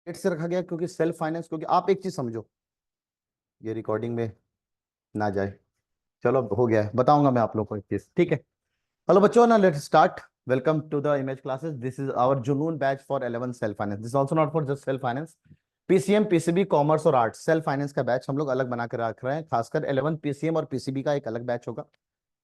पेट से रखा गया क्योंकि सेल्फ फाइनेंस, क्योंकि आप एक चीज समझो, ये रिकॉर्डिंग में ना जाए। चलो अब हो गया है, बताऊंगा मैं आप लोग को एक चीज, ठीक है। हेलो बच्चों, ना let's start. Welcome to the image classes. This is our Junoon batch for 11 self finance. This also not for just self finance. PCM, PCB, commerce और आर्ट्स सेल्फ फाइनेंस का बैच हम लोग अलग बना कर रख रहे हैं। खासकर 11 पीसीएम और पीसीबी का एक अलग बैच होगा,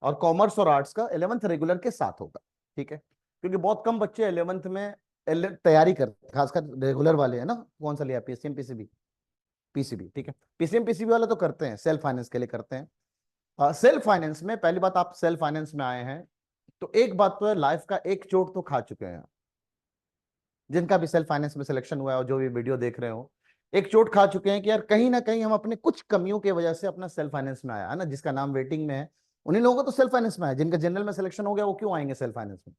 और कॉमर्स और आर्ट्स का 11th रेगुलर के साथ होगा, ठीक है। क्योंकि बहुत कम बच्चे 11th में तैयारी करते हैं, खासकर रेगुलर वाले है ना। कौन सा लिया, पीसीएम पीसीबी? पीसीबी, ठीक है। पीसीएम पीसीबी वाले तो करते हैं, सेल्फ फाइनेंस के लिए करते हैं। सेल्फ फाइनेंस में पहली बात, आप सेल्फ फाइनेंस में आए हैं तो एक बात तो है, लाइफ का एक चोट तो खा चुके हैं। जिनका भी सेल्फ फाइनेंस में सिलेक्शन हुआ है और जो भी वीडियो देख रहे हो, एक चोट खा चुके हैं कि यार कहीं ना कहीं हम अपने कुछ कमियों की वजह से अपना सेल्फ फाइनेंस में आया है ना। जिसका नाम वेटिंग में है, उन्हीं लोगों को तो सेल्फ फाइनेंस में है। जिनका जनरल में सिलेक्शन हो गया वो क्यों आएंगे सेल्फ फाइनेंस में?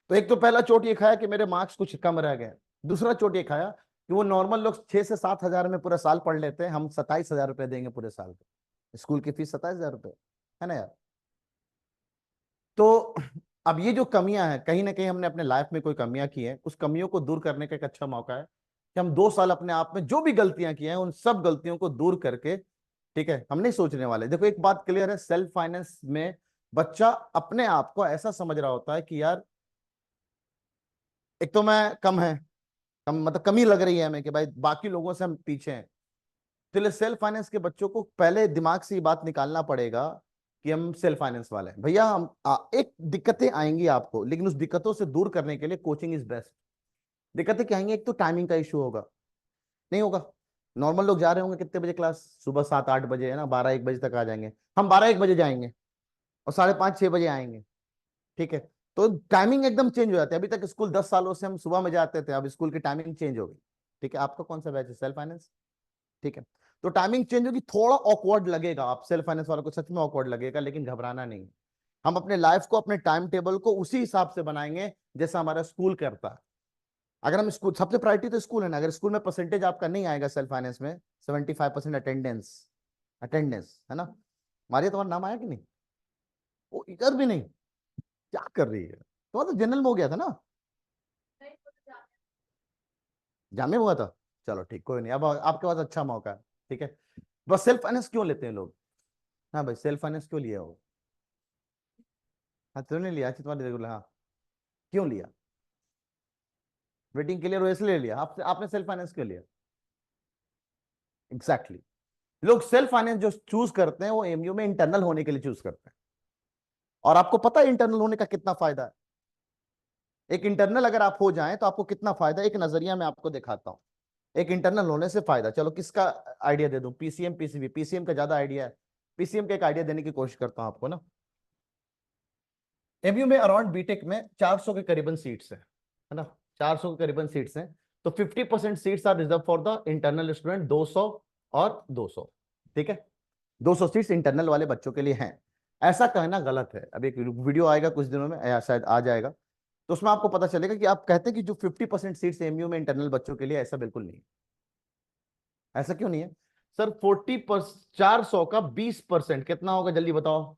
तो एक तो पहला चोट ये खाया कि मेरे मार्क्स कुछ कम रह गए। दूसरा चोट ये खाया कि वो नॉर्मल लोग 6 से 7 हजार में पूरा साल पढ़ लेते हैं, हम 27 हजार रुपए देंगे पूरे साल के। स्कूल की फीस 27 हजार रुपए है ना यार। तो अब ये जो कमियां हैं, कहीं ना कहीं हमने अपने लाइफ में कोई कमियां की हैं, उस कमियों को दूर करने का एक अच्छा मौका है कि हम 2 साल अपने आप में जो भी गलतियां की हैं उन सब गलतियों को दूर करके, ठीक है, हम नहीं सोचने वाले। देखो एक बात क्लियर है, सेल्फ फाइनेंस में बच्चा अपने आप को ऐसा समझ रहा होता है कि यार एक तो मैं कम है, कम मतलब कमी लग रही है हमें कि भाई बाकी लोगों से हम पीछे हैं। तो इसलिए सेल्फ फाइनेंस के बच्चों को पहले दिमाग से ये बात निकालना पड़ेगा कि हम सेल्फ फाइनेंस वाले हैं भैया। हम एक दिक्कतें आएंगी आपको, लेकिन उस दिक्कतों से दूर करने के लिए कोचिंग इज बेस्ट। दिक्कतें क्या आएंगी? एक तो टाइमिंग का इशू होगा, नहीं होगा। नॉर्मल लोग जा रहे होंगे कितने बजे क्लास? सुबह 7-8 बजे है ना, 12-1 बजे तक आ जाएंगे। हम 12-1 बजे जाएंगे और 5:30-6 बजे आएंगे, ठीक है। तो टाइमिंग एकदम चेंज हो जाती है। अभी तक स्कूल 10 सालों से हम सुबह में जाते थे, अब स्कूल की टाइमिंग चेंज हो गई, ठीक है। आपका कौन सा बैच है? सेल्फ फाइनेंस, ठीक है। तो टाइमिंग चेंज होगी, थोड़ा ऑकवर्ड लगेगा, आप सेल्फ फाइनेंस वालों को सच में ऑकवर्ड लगेगा, लेकिन घबराना नहीं। हम अपने लाइफ को, अपने टाइम टेबल को उसी हिसाब से बनाएंगे जैसा हमारा स्कूल करता है। अगर हम स्कूल, सबसे प्रायोरिटी तो स्कूल है ना। अगर स्कूल में परसेंटेज आपका नहीं आएगा सेल्फ फाइनेंस में, 75% अटेंडेंस, अटेंडेंस है ना। हमारे तुम्हारा नाम आया कि नहीं? वो इधर भी नहीं, क्या कर रही है? तो जनरल में हो गया था ना, जामे हुआ था। चलो ठीक, कोई नहीं, अब आपके पास अच्छा मौका है, ठीक है। बस सेल्फ फाइनेंस क्यों लेते हैं लोग? हाँ भाई, सेल्फ फाइनेंस क्यों लिया हो? हाँ तुमने लिया, अच्छा तुम्हारे रेगुलर, हाँ। क्यों लिया? वेटिंग क्लियर हो इसलिए लिया? आपने आपने सेल्फ फाइनेंस क्यों लिया? Exactly exactly. लोग सेल्फ फाइनेंस जो चूज करते हैं वो एमयू में इंटरनल होने के लिए चूज करते हैं। और आपको पता है इंटरनल होने का कितना फायदा है? एक इंटरनल अगर आप हो जाएं तो आपको कितना फायदा है, एक नजरिया मैं आपको दिखाता हूं। एक इंटरनल होने से फायदा, चलो किसका आइडिया दे दूं? पीसीएम पीसीबी, पीसीएम का ज्यादा आइडिया है। पीसीएम का एक आइडिया देने की कोशिश करता हूं आपको ना। एमयू में अराउंड बीटेक में 400 के करीबन सीट्स है ना। 400 के करीबन सीट्स हैं। तो 50% seats are reserve for the internal student, 200 और 200, ठीक है। 200 सीट्स इंटरनल वाले बच्चों के लिए हैं। ऐसा कहना गलत है। अभी एक वीडियो आएगा कुछ दिनों में, या शायद आ जाएगा, तो उसमें आपको पता चलेगा कि आप कहते हैं कि जो 50% सीट्स एमयू में इंटरनल बच्चों के लिए, ऐसा बिल्कुल नहीं है। ऐसा क्यों नहीं है सर? 400 का 20% कितना होगा, जल्दी बताओ।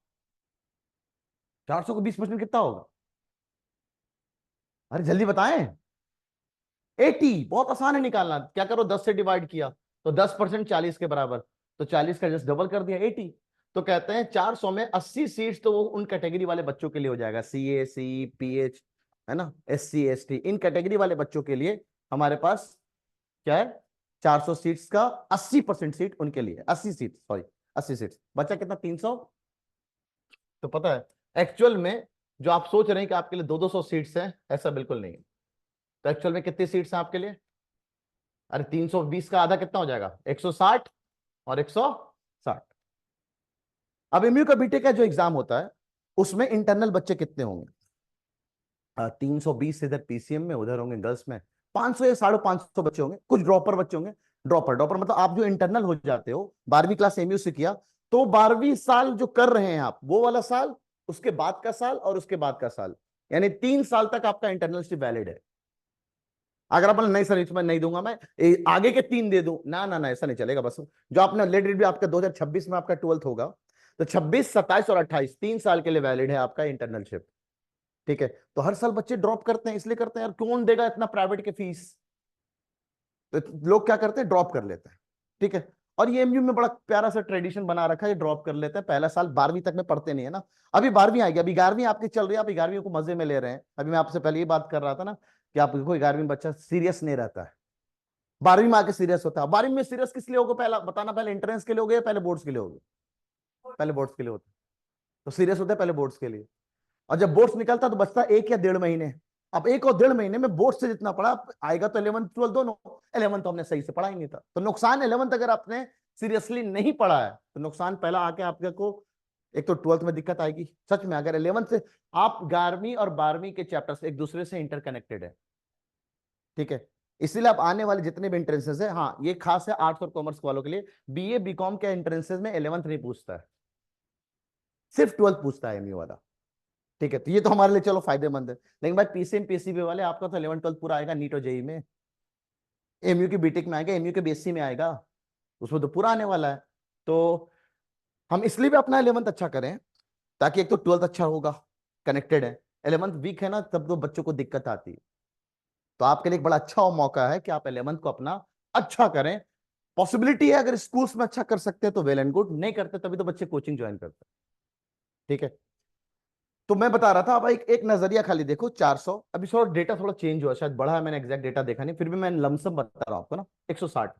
400 का 20% कितना होगा? अरे जल्दी बताएं। 80। बहुत आसान है निकालना, क्या करो, 10 से डिवाइड किया तो 10% 40 के बराबर, तो 40 का जस्ट डबल कर दिया, 80। तो कहते हैं 400 में 80 सीट्स तो वो उन कैटेगरी वाले बच्चों के लिए हो जाएगा, सीए सी पीएच, है ना, एससी एसटी, इन कैटेगरी वाले बच्चों के लिए हमारे पास क्या है? 400 सीट्स का 80% सीट उनके लिए, 80 सीट, सॉरी 80 सीट्स, बचा कितना? 300। तो पता है एक्चुअल में जो आप सोच रहे हैं कि आपके लिए 200 सीट्स हैं, ऐसा बिल्कुल नहीं है। तो एक्चुअल में कितनी सीट्स हैं आपके लिए? अरे 320 का आधा कितना हो जाएगा? 160 और 160। अब एमयू का बीटेक का जो एग्जाम होता है उसमें इंटरनल बच्चे कितने होंगे? 320 इधर पीसीएम में, उधर होंगे गर्ल्स में 500 या 550 बच्चे होंगे। कुछ ड्रॉपर बच्चे होंगे। ड्रॉपर ड्रॉपर मतलब आप जो इंटरनल हो जाते हो, 12वीं क्लास एमयू से किया, तो 12वीं साल जो कर रहे हैं आप, वो वाला साल, उसके बाद का साल और उसके बाद का साल, यानी 3 साल तक आपका इंटरनलशिप वैलिड है। अगर आप नहीं सर इसमें नहीं दूंगा मैं, आगे के 3 दे दूं, ना ना ना, ऐसा नहीं चलेगा। बस जो आपने ऑलरेडी भी आपका 2026 में आपका 12th होगा, तो 26, 27 और 28 3 साल के लिए वैलिड है आपका इंटरनलशिप, ठीक है। तो हर साल बच्चे ड्रॉप करते हैं, इसलिए करते हैं यार, कौन देगा इतना प्राइवेट के फीस? तो लोग क्या करते हैं, ड्रॉप कर लेते हैं। ठीक है, और ये एमयू में बड़ा प्यारा सा ट्रेडिशन बना रखा है, ड्रॉप कर लेते हैं, पहला साल 12वीं तक में पढ़ते नहीं है ना। अभी 12वीं आएगी, अभी 11वीं आपकी चल रही है, आप 11वीं को मजे में ले रहे हैं। अभी मैं आपसे पहले ये बात कर रहा था ना कि आप कोई 11वीं बच्चा सीरियस नहीं रहता है, 12वीं में आके सीरियस होता है। 12वीं में सीरियस किस लिए होगा, पहला बताना, पहले एंट्रेंस के लिए हो गया, पहले बोर्ड्स के लिए हो गया? पहले बोर्ड्स के लिए होता है, तो सीरियस होता है पहले बोर्ड्स के लिए। और जब बोर्ड्स निकलता है तो बचता 1 या 1.5 महीने। अब 1 और 1.5 महीने में बोर्ड से जितना पढ़ा आएगा तो 11th 12th दोनों। 11th तो हमने सही से पढ़ा ही नहीं था, तो नुकसान 11th अगर आपने सीरियसली नहीं पढ़ा है तो नुकसान पहला आके आपके को, एक तो 12th में दिक्कत आएगी। सच में अगर 11th से आप 11वीं और 12वीं के चैप्टर्स एक दूसरे से इंटरकनेक्टेड है, ठीक है, इसीलिए आप आने वाले जितने भी इंट्रेंसेस है, हाँ ये खास है आर्ट्स और कॉमर्स वालों के लिए, बीए बीकॉम के इंट्रेंसेस में 11th नहीं पूछता है, सिर्फ 12th पूछता है एमयू वाला। ठीक है, तो ये तो हमारे लिए चलो फायदेमंद है। लेकिन भाई पीसीएम पीसीबी वाले आपका तो 11th 12th पूरा आएगा, नीट और जेई में, एमयू की बीटेक में आएगा, एमयू के बीएससी में आएगा, उसमें तो पूरा आने वाला है। तो हम इसलिए भी अपना 11th अच्छा करें ताकि एक तो 12th अच्छा होगा, कनेक्टेड है। 11th वीक है ना, तब तो बच्चों को दिक्कत आती है। तो आपके लिए एक बड़ा अच्छा मौका है कि आप 11th को अपना अच्छा करें। पॉसिबिलिटी है अगर स्कूल्स में अच्छा कर सकते हैं तो वेल एंड गुड, नहीं करते तभी तो बच्चे कोचिंग ज्वाइन करते हैं। ठीक है, तो मैं बता रहा था, अब एक नजरिया खाली देखो 400, अभी थोड़ा डेटा थोड़ा चेंज हुआ, शायद बढ़ा है, मैंने एग्जैक्ट डेटा देखा नहीं, फिर भी मैं लमसम बता रहा हूं आपको ना, 160।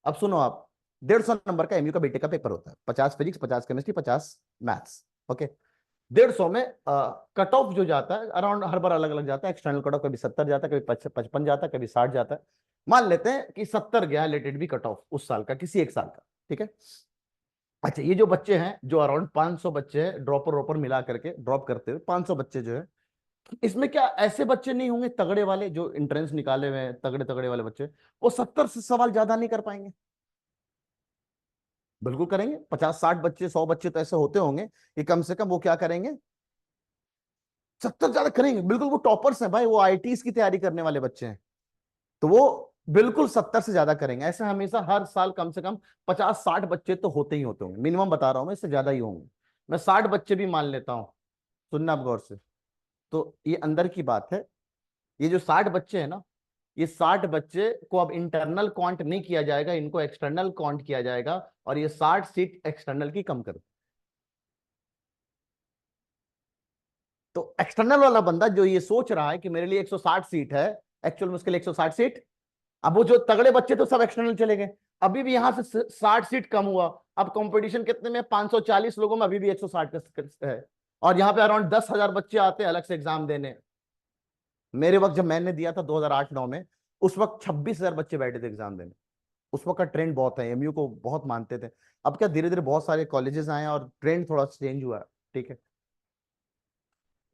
अब सुनो आप, 150 नंबर का एमयू का बीटेक का पेपर होता है, 50 फिजिक्स, 50 केमिस्ट्री, 50 मैथ्स। ओके, 150 में कट ऑफ जो जाता है अराउंड हर बार अलग अलग जाता है, एक्सटर्नल कट ऑफ कभी 70 जाता है, कभी 55 जाता है, कभी 60 जाता है। मान लेते हैं कि 70 गया है लेटेड भी कट ऑफ उस साल का, किसी एक साल का। ठीक है, अच्छा ये जो बच्चे हैं, जो अराउंड 500 बच्चे हैं ड्रॉपर ड्रॉपर मिला करके ड्रॉप करते हुए 500 बच्चे जो है, इसमें क्या ऐसे बच्चे नहीं होंगे तगड़े वाले जो एंट्रेंस निकाले हुए हैं, तगड़े तगड़े वाले बच्चे, वो 70 से सवाल ज्यादा नहीं कर पाएंगे? बिल्कुल करेंगे। 50-60 बच्चे, 100 बच्चे तो ऐसे होते होंगे कि कम से कम वो क्या करेंगे, 70 ज्यादा करेंगे। बिल्कुल, वो टॉपर्स हैं भाई, वो आईटीज की तैयारी करने वाले बच्चे हैं, तो वो बिल्कुल 70 से ज्यादा करेंगे। ऐसे हमेशा हर साल कम से कम 50-60 बच्चे तो होते ही होते होंगे, मिनिमम बता रहा हूं मैं, इससे ज्यादा ही होंगे। मैं 60 बच्चे भी मान लेता हूं, सुनना आप गौर से। तो ये अंदर की बात है, ये जो 60 बच्चे हैं ना, ये 60 बच्चे को अब इंटरनल काउंट नहीं किया जाएगा, इनको एक्सटर्नल काउंट किया जाएगा, और ये 60 सीट एक्सटर्नल की कम कर दो। तो एक्सटर्नल वाला बंदा जो ये सोच रहा है कि मेरे लिए 160 सीट है, एक्चुअल में उसके लिए 160 सीट, अब वो जो तगड़े बच्चे तो सब एक्सटर्नल चले गए, अभी भी यहां से 60 सीट कम हुआ। अब कंपटीशन कितने में, 540 लोगों में अभी भी 160 है, और यहाँ पे अराउंड 10,000 बच्चे आते हैं अलग से एग्जाम देने। मेरे वक्त जब मैंने दिया था 2008-9 में, उस वक्त 26,000 बच्चे बैठे थे एग्जाम देने। उस वक्त का ट्रेंड बहुत है, एमयू को बहुत मानते थे। अब क्या धीरे धीरे बहुत सारे कॉलेजेस आए और ट्रेंड थोड़ा चेंज हुआ है। ठीक है,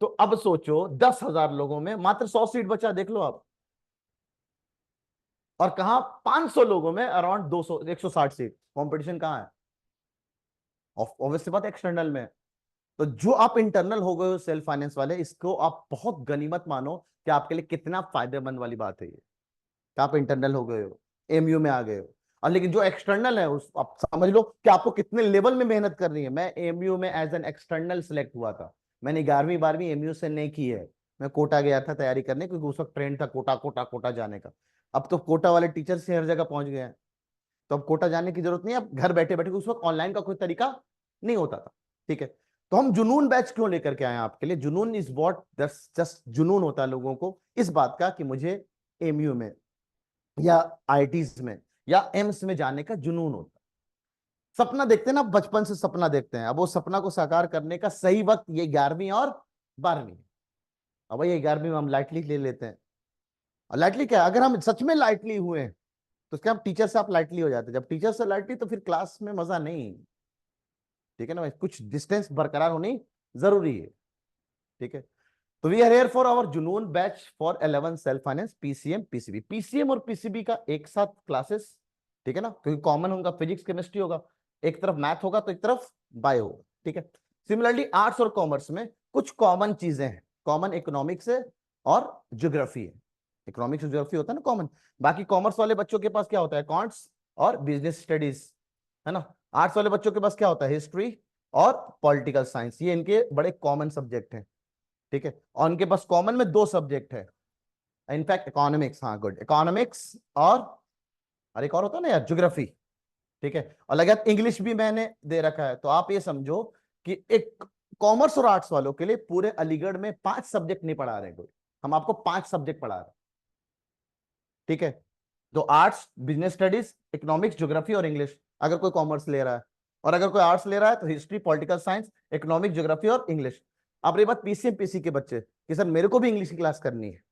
तो अब सोचो 10,000 लोगों में मात्र 100 सीट बचा, देख लो आप। और कहा 500 लोगों में अराउंड 200 160 सीट, कंपटीशन कहाँ है? ऑब्वियसली बात एक्सटर्नल में। तो जो आप इंटरनल हो गए हो सेल्फ फाइनेंस वाले, इसको आप बहुत गनीमत मानो कि आपके लिए कितना फायदेमंद वाली बात है ये, कि आप इंटरनल हो गए हो, एमयू में आ गए हो। और लेकिन जो एक्सटर्नल है उस आप समझ लो कि आपको कितने लेवल में मेहनत करनी है। मैं एमयू में एज एन एक्सटर्नल सिलेक्ट हुआ था, मैंने 11वीं 12वीं एमयू से नहीं की है, मैं कोटा गया था तैयारी करने, क्योंकि उस वक्त ट्रेंड था कोटा कोटा कोटा जाने का। अब तो कोटा वाले टीचर्स हर जगह पहुंच गए हैं, तो अब कोटा जाने की जरूरत नहीं है, अब घर बैठे बैठे, उस वक्त ऑनलाइन का कोई तरीका नहीं होता था। ठीक है, तो हम जुनून बैच क्यों लेकर के आए हैं आपके लिए? जुनून इज व्हाट, जस्ट जुनून होता है लोगों को इस बात का कि मुझे एमयू में या आईटीज में या एम्स में जाने का जुनून होता है। सपना देखते हैं ना, बचपन से सपना देखते हैं, अब वो सपना को साकार करने का सही वक्त ये 11वीं और 12वीं। अब ये 11वीं में हम लाइटली ले लेते हैं, और लाइटली क्या है, अगर हम सच में लाइटली हुए तो क्या, हम टीचर से आप लाइटली हो जाते हैं, जब टीचर से लाइटली तो फिर क्लास में मजा नहीं। ठीक है ना भाई, कुछ डिस्टेंस बरकरार होनी जरूरी है। ठीक है, तो we are here for our Junoon batch for 11 self finance PCM PCB. PCM और पीसीबी का एक साथ क्लासेस, ठीक है ना, क्योंकि कॉमन होगा, फिजिक्स केमिस्ट्री होगा, एक तरफ मैथ होगा तो एक तरफ बायो होगा। ठीक है, सिमिलरली आर्ट्स और कॉमर्स में कुछ कॉमन चीजें हैं, कॉमन इकोनॉमिक्स है और ज्योग्राफी है। इकोनॉमिक्स और ज्योग्राफी होता है ना कॉमन। बाकी कॉमर्स वाले बच्चों के पास क्या होता है, अकाउंट्स और बिजनेस स्टडीज, है ना। आर्ट्स वाले बच्चों के पास क्या होता है, हिस्ट्री और पॉलिटिकल साइंस, ये इनके बड़े कॉमन सब्जेक्ट हैं। ठीक है, और उनके पास कॉमन में 2 सब्जेक्ट है, इनफैक्ट इकोनॉमिक्स, हाँ गुड, इकोनॉमिक्स और और एक और होता है ना यार, ज्योग्राफी। ठीक है, और लगातार इंग्लिश भी मैंने दे रखा है। तो आप ये समझो कि एक कॉमर्स और आर्ट्स वालों के लिए पूरे अलीगढ़ में 5 सब्जेक्ट नहीं पढ़ा रहे कोई, हम आपको 5 सब्जेक्ट पढ़ा रहे हैं। ठीक है, तो arts, business studies, economics, geography और इंग्लिश, अगर कोई कॉमर्स ले रहा है। और अगर कोई आर्ट्स ले रहा है तो history, political science, economics, geography और इंग्लिश। अब रही बात पीसीएम पीसी के बच्चे कि सर मेरे को भी इंग्लिश की क्लास करनी है,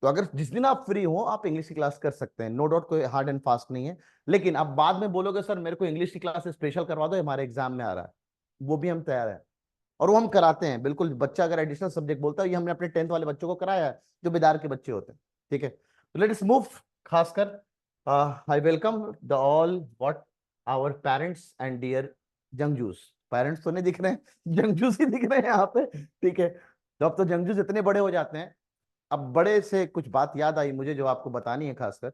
तो अगर जिस दिन आप फ्री हो आप इंग्लिश की क्लास कर सकते हैं, नो डाउट, कोई हार्ड एंड फास्ट नहीं है। लेकिन आप बाद में बोलोगे सर मेरे को इंग्लिश की क्लास स्पेशल करवा दो, हमारे एग्जाम में आ रहा है, वो भी हम तैयार हैं और वो हम कराते हैं बिल्कुल। बच्चा अगर एडिशनल सब्जेक्ट बोलता है, ये हमने अपने 10th वाले बच्चों को कराया है जो बेदार के बच्चे होते हैं। ठीक है, तो लेट्स मूव। खासकर I welcome the all what our parents and dear जंगजूस। पेरेंट्स तो नहीं दिख रहे हैं, जंगजूस ही दिख रहे हैं यहाँ पे। ठीक है, तो अब तो जंगजूस इतने बड़े हो जाते हैं। अब बड़े से कुछ बात याद आई मुझे जो आपको बतानी है। खासकर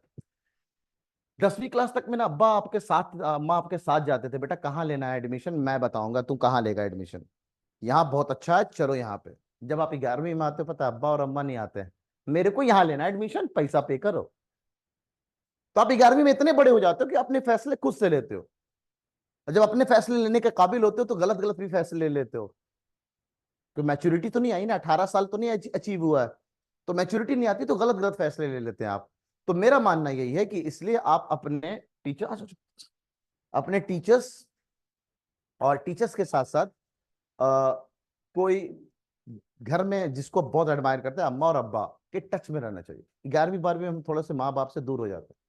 10वीं क्लास तक में ना अब्बा आपके साथ, अम्मा आपके साथ जाते थे, बेटा कहाँ लेना है एडमिशन, मैं बताऊंगा तू कहाँ लेगा एडमिशन, यहाँ बहुत अच्छा है चलो यहाँ पे। जब आप 11वीं में आते हो, पता है अब्बा और अम्मा नहीं आते हैं, मेरे को यहाँ लेना है एडमिशन, पैसा पे करो। तो आप 11वीं में इतने बड़े हो जाते हो कि अपने फैसले खुद से लेते हो। और जब अपने फैसले लेने के काबिल होते हो तो गलत गलत भी फैसले ले लेते हो। तो मैच्योरिटी तो नहीं आई ना, 18 साल तो नहीं अचीव हुआ है, तो मैच्योरिटी नहीं आती तो गलत गलत फैसले ले लेते हैं आप। तो मेरा मानना यही है कि इसलिए आप अपने टीचर, अपने टीचर्स और टीचर्स के साथ साथ कोई घर में जिसको बहुत एडमायर करते हैं, अम्मा और अब्बा के टच में रहना चाहिए। 11वीं 12वीं में हम थोड़ा से माँ बाप से दूर हो जाते हैं।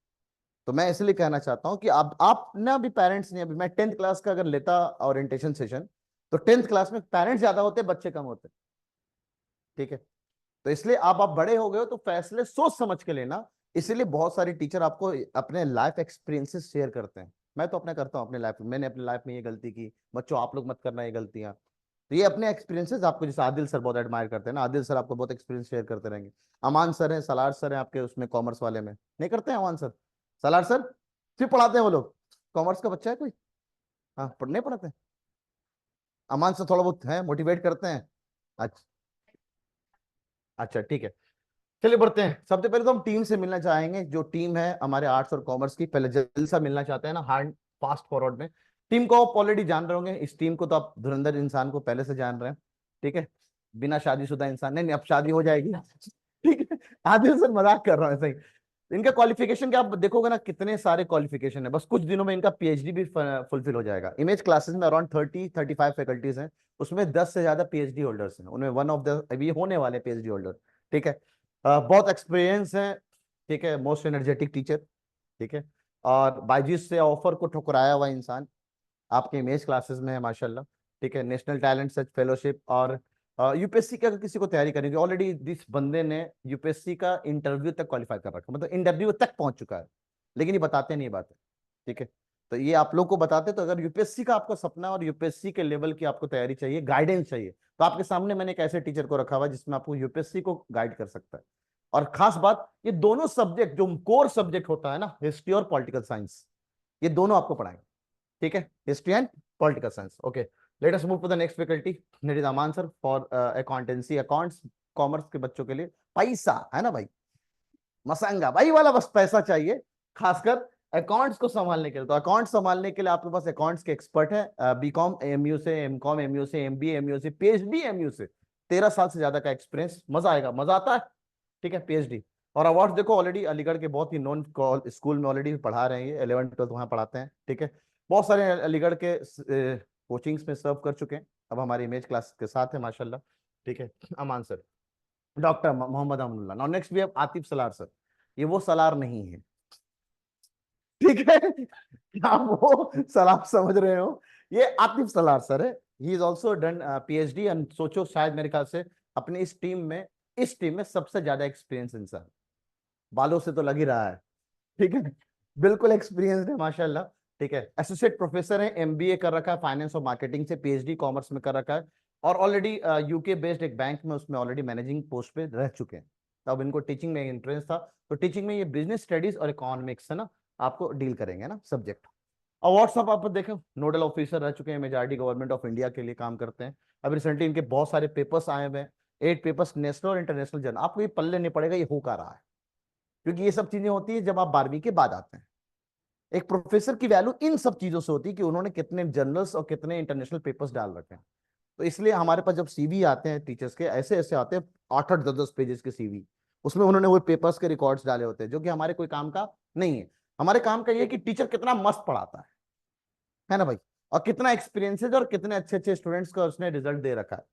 तो मैं इसलिए कहना चाहता हूं कि आप ना भी पेरेंट्स नहीं, अभी मैं 10th क्लास का अगर लेता ओरिएंटेशन सेशन, तो 10th क्लास में पेरेंट्स ज्यादा होते, बच्चे कम होते। ठीक है, तो इसलिए आप बड़े हो गए हो तो फैसले सोच समझ के लेना। इसीलिए बहुत सारे टीचर आपको अपने लाइफ एक्सपीरियंसेस शेयर करते हैं। मैं तो अपने करता हूँ अपने लाइफ में, मैंने अपनी लाइफ में ये गलती की, बच्चों आप लोग मत करना ये गलतियां। तो ये अपने एक्सपीरियंसेस आपको, जैसे आदिल सर बहुत एडमायर करते हैं ना, आदिल सर आपको बहुत एक्सपीरियंस शेयर करते रहेंगे। अमान सर हैं, सलार सर हैं आपके उसमें कॉमर्स वाले में, नहीं करते हैं अमान सर, सलार सर सिर्फ पढ़ाते हैं वो लोग। कॉमर्स का बच्चा है कोई? हाँ, पढ़ने पढ़ाते हैं। अमान सर थोड़ा बहुत है, मोटिवेट करते हैं। अच्छा, अच्छा ठीक है। चलिए बढ़ते हैं। सबसे पहले तो हम टीम से मिलना चाहेंगे, जो टीम है हमारे आर्ट्स और कॉमर्स की, पहले जल्दी सा मिलना चाहते हैं ना, हार्ड फास्ट फॉरवर्ड में। टीम को आप ऑलरेडी जान रहे होंगे, इस टीम को तो आप धुरंधर इंसान को पहले से जान रहे हैं। ठीक है, बिना शादीशुदा इंसान, नहीं नहीं अब शादी हो जाएगी। ठीक है, आदिल सर मजाक कर रहा हूँ ऐसे ही। इनका क्वालिफिकेशन क्या आप देखोगे ना, कितने सारे क्वालिफिकेशन है, बस कुछ दिनों में इनका पीएचडी भी फुलफिल हो जाएगा। इमेज क्लासेस में अराउंड 30-35 फैकल्टीज हैं, उसमें 10 से ज्यादा पीएचडी होल्डर्स हैं, उनमें वन ऑफ द अभी होने वाले पीएचडी होल्डर। ठीक है, बहुत एक्सपीरियंस है। ठीक है, मोस्ट एनर्जेटिक टीचर। ठीक है, और बायजूस से ऑफर को ठुकराया हुआ इंसान आपके इमेज क्लासेस में है माशाल्लाह। ठीक है, नेशनल टैलेंट सर्च फेलोशिप और यूपीएससी का अगर किसी को तैयारी करनी है, ऑलरेडी जिस बंदे ने यूपीएससी का इंटरव्यू तक क्वालिफाई कर रखा, मतलब इंटरव्यू तक पहुंच चुका है, लेकिन ये बताते नहीं बात है। ठीक है, तो ये आप लोग को बताते, तो अगर यूपीएससी का आपका सपना और यूपीएससी के लेवल की आपको तैयारी चाहिए, गाइडेंस चाहिए, तो आपके सामने मैंने एक ऐसे टीचर को रखा हुआ जिसमें आपको यूपीएससी को गाइड कर सकता है। और खास बात, ये दोनों सब्जेक्ट जो कोर सब्जेक्ट होता है ना, हिस्ट्री और पॉलिटिकल साइंस, ये दोनों आपको पढ़ाएंगे। ठीक है, history and political science. Okay, let us move to the next faculty, that is Aman sir for accountancy, accounts. Commerce के बच्चों के लिए पैसा है ना भाई, मसंगा भाई वाला बस पैसा चाहिए, खासकर अकाउंट्स को संभालने के लिए। तो अकाउंट्स संभालने के लिए आपके पास अकाउंट्स के एक्सपर्ट है, बीकॉम एमयू से, एमकॉम एमयू से, एमबीए एमयू से, पीएचडी एमयू से, 13 साल से ज्यादा का एक्सपीरियंस। मजा आएगा, मजा आता है। ठीक है, पीएचडी और अवार्ड देखो, ऑलरेडी अलीगढ़ के बहुत ही नॉन स्कूल में ऑलरेडी पढ़ा रहे हैं, ये 11th 12th वहाँ पढ़ाते हैं। ठीक है, बहुत सारे अलीगढ़ के कोचिंग्स में सर्व कर चुके हैं, अब हमारी इमेज क्लास के साथ है माशाल्लाह। ठीक है, Aman sir, doctor Mohammad Amanullah. Now next we have Atif Salar sir. ये वो सलार नहीं है, ठीक है, क्या वो सलार समझ रहे हो, ये आतिफ सलार सर है। He is also done PhD and सोचो शायद मेरे ख्याल से अपनी इस टीम में सबसे ज्यादा एक्सपीरियंस इंसान, बालों से तो लग ही रहा है। ठीक है, बिल्कुल एक्सपीरियंस्ड है माशाल्लाह। ठीक है, एसोसिएट प्रोफेसर है, एमबीए कर रखा है फाइनेंस और मार्केटिंग से, पीएचडी कॉमर्स में कर रखा है, और ऑलरेडी यूके बेस्ड एक बैंक में उसमें ऑलरेडी मैनेजिंग पोस्ट पे रह चुके हैं। तब इनको टीचिंग में इंटरेस्ट था, तो टीचिंग में ये बिजनेस स्टडीज और इकोनॉमिक्स है ना, आपको डील करेंगे ना सब्जेक्ट। अवार्ड्स आप देखें, नोडल ऑफिसर रह चुके हैं, मेजॉरिटी गवर्नमेंट ऑफ इंडिया के लिए काम करते हैं। अब रिसेंटली इनके बहुत सारे पेपर्स आए हुए हैं, 8 पेपर्स नेशनल और इंटरनेशनल जर्नल। आपको ये पल्ले नहीं पड़ेगा ये हो का रहा है, क्योंकि ये सब चीजें होती है जब आप 12वीं के बाद आते हैं। एक प्रोफेसर की वैल्यू इन सब चीजों से होती है कि उन्होंने कितने जर्नल्स और कितने इंटरनेशनल पेपर्स डाल रखे हैं। तो इसलिए हमारे पास जब सीवी आते हैं टीचर्स के, ऐसे ऐसे आते हैं 8-8 10-10 पेजेस के सीवी, उसमें उन्होंने वो पेपर्स के रिकॉर्ड्स डाले होते हैं, जो कि हमारे कोई काम का नहीं है। हमारे काम का ये है कि टीचर कितना मस्त पढ़ाता है ना भाई, और कितना एक्सपीरियंस है और कितने अच्छे अच्छे स्टूडेंट्स का उसने रिजल्ट दे रखा है।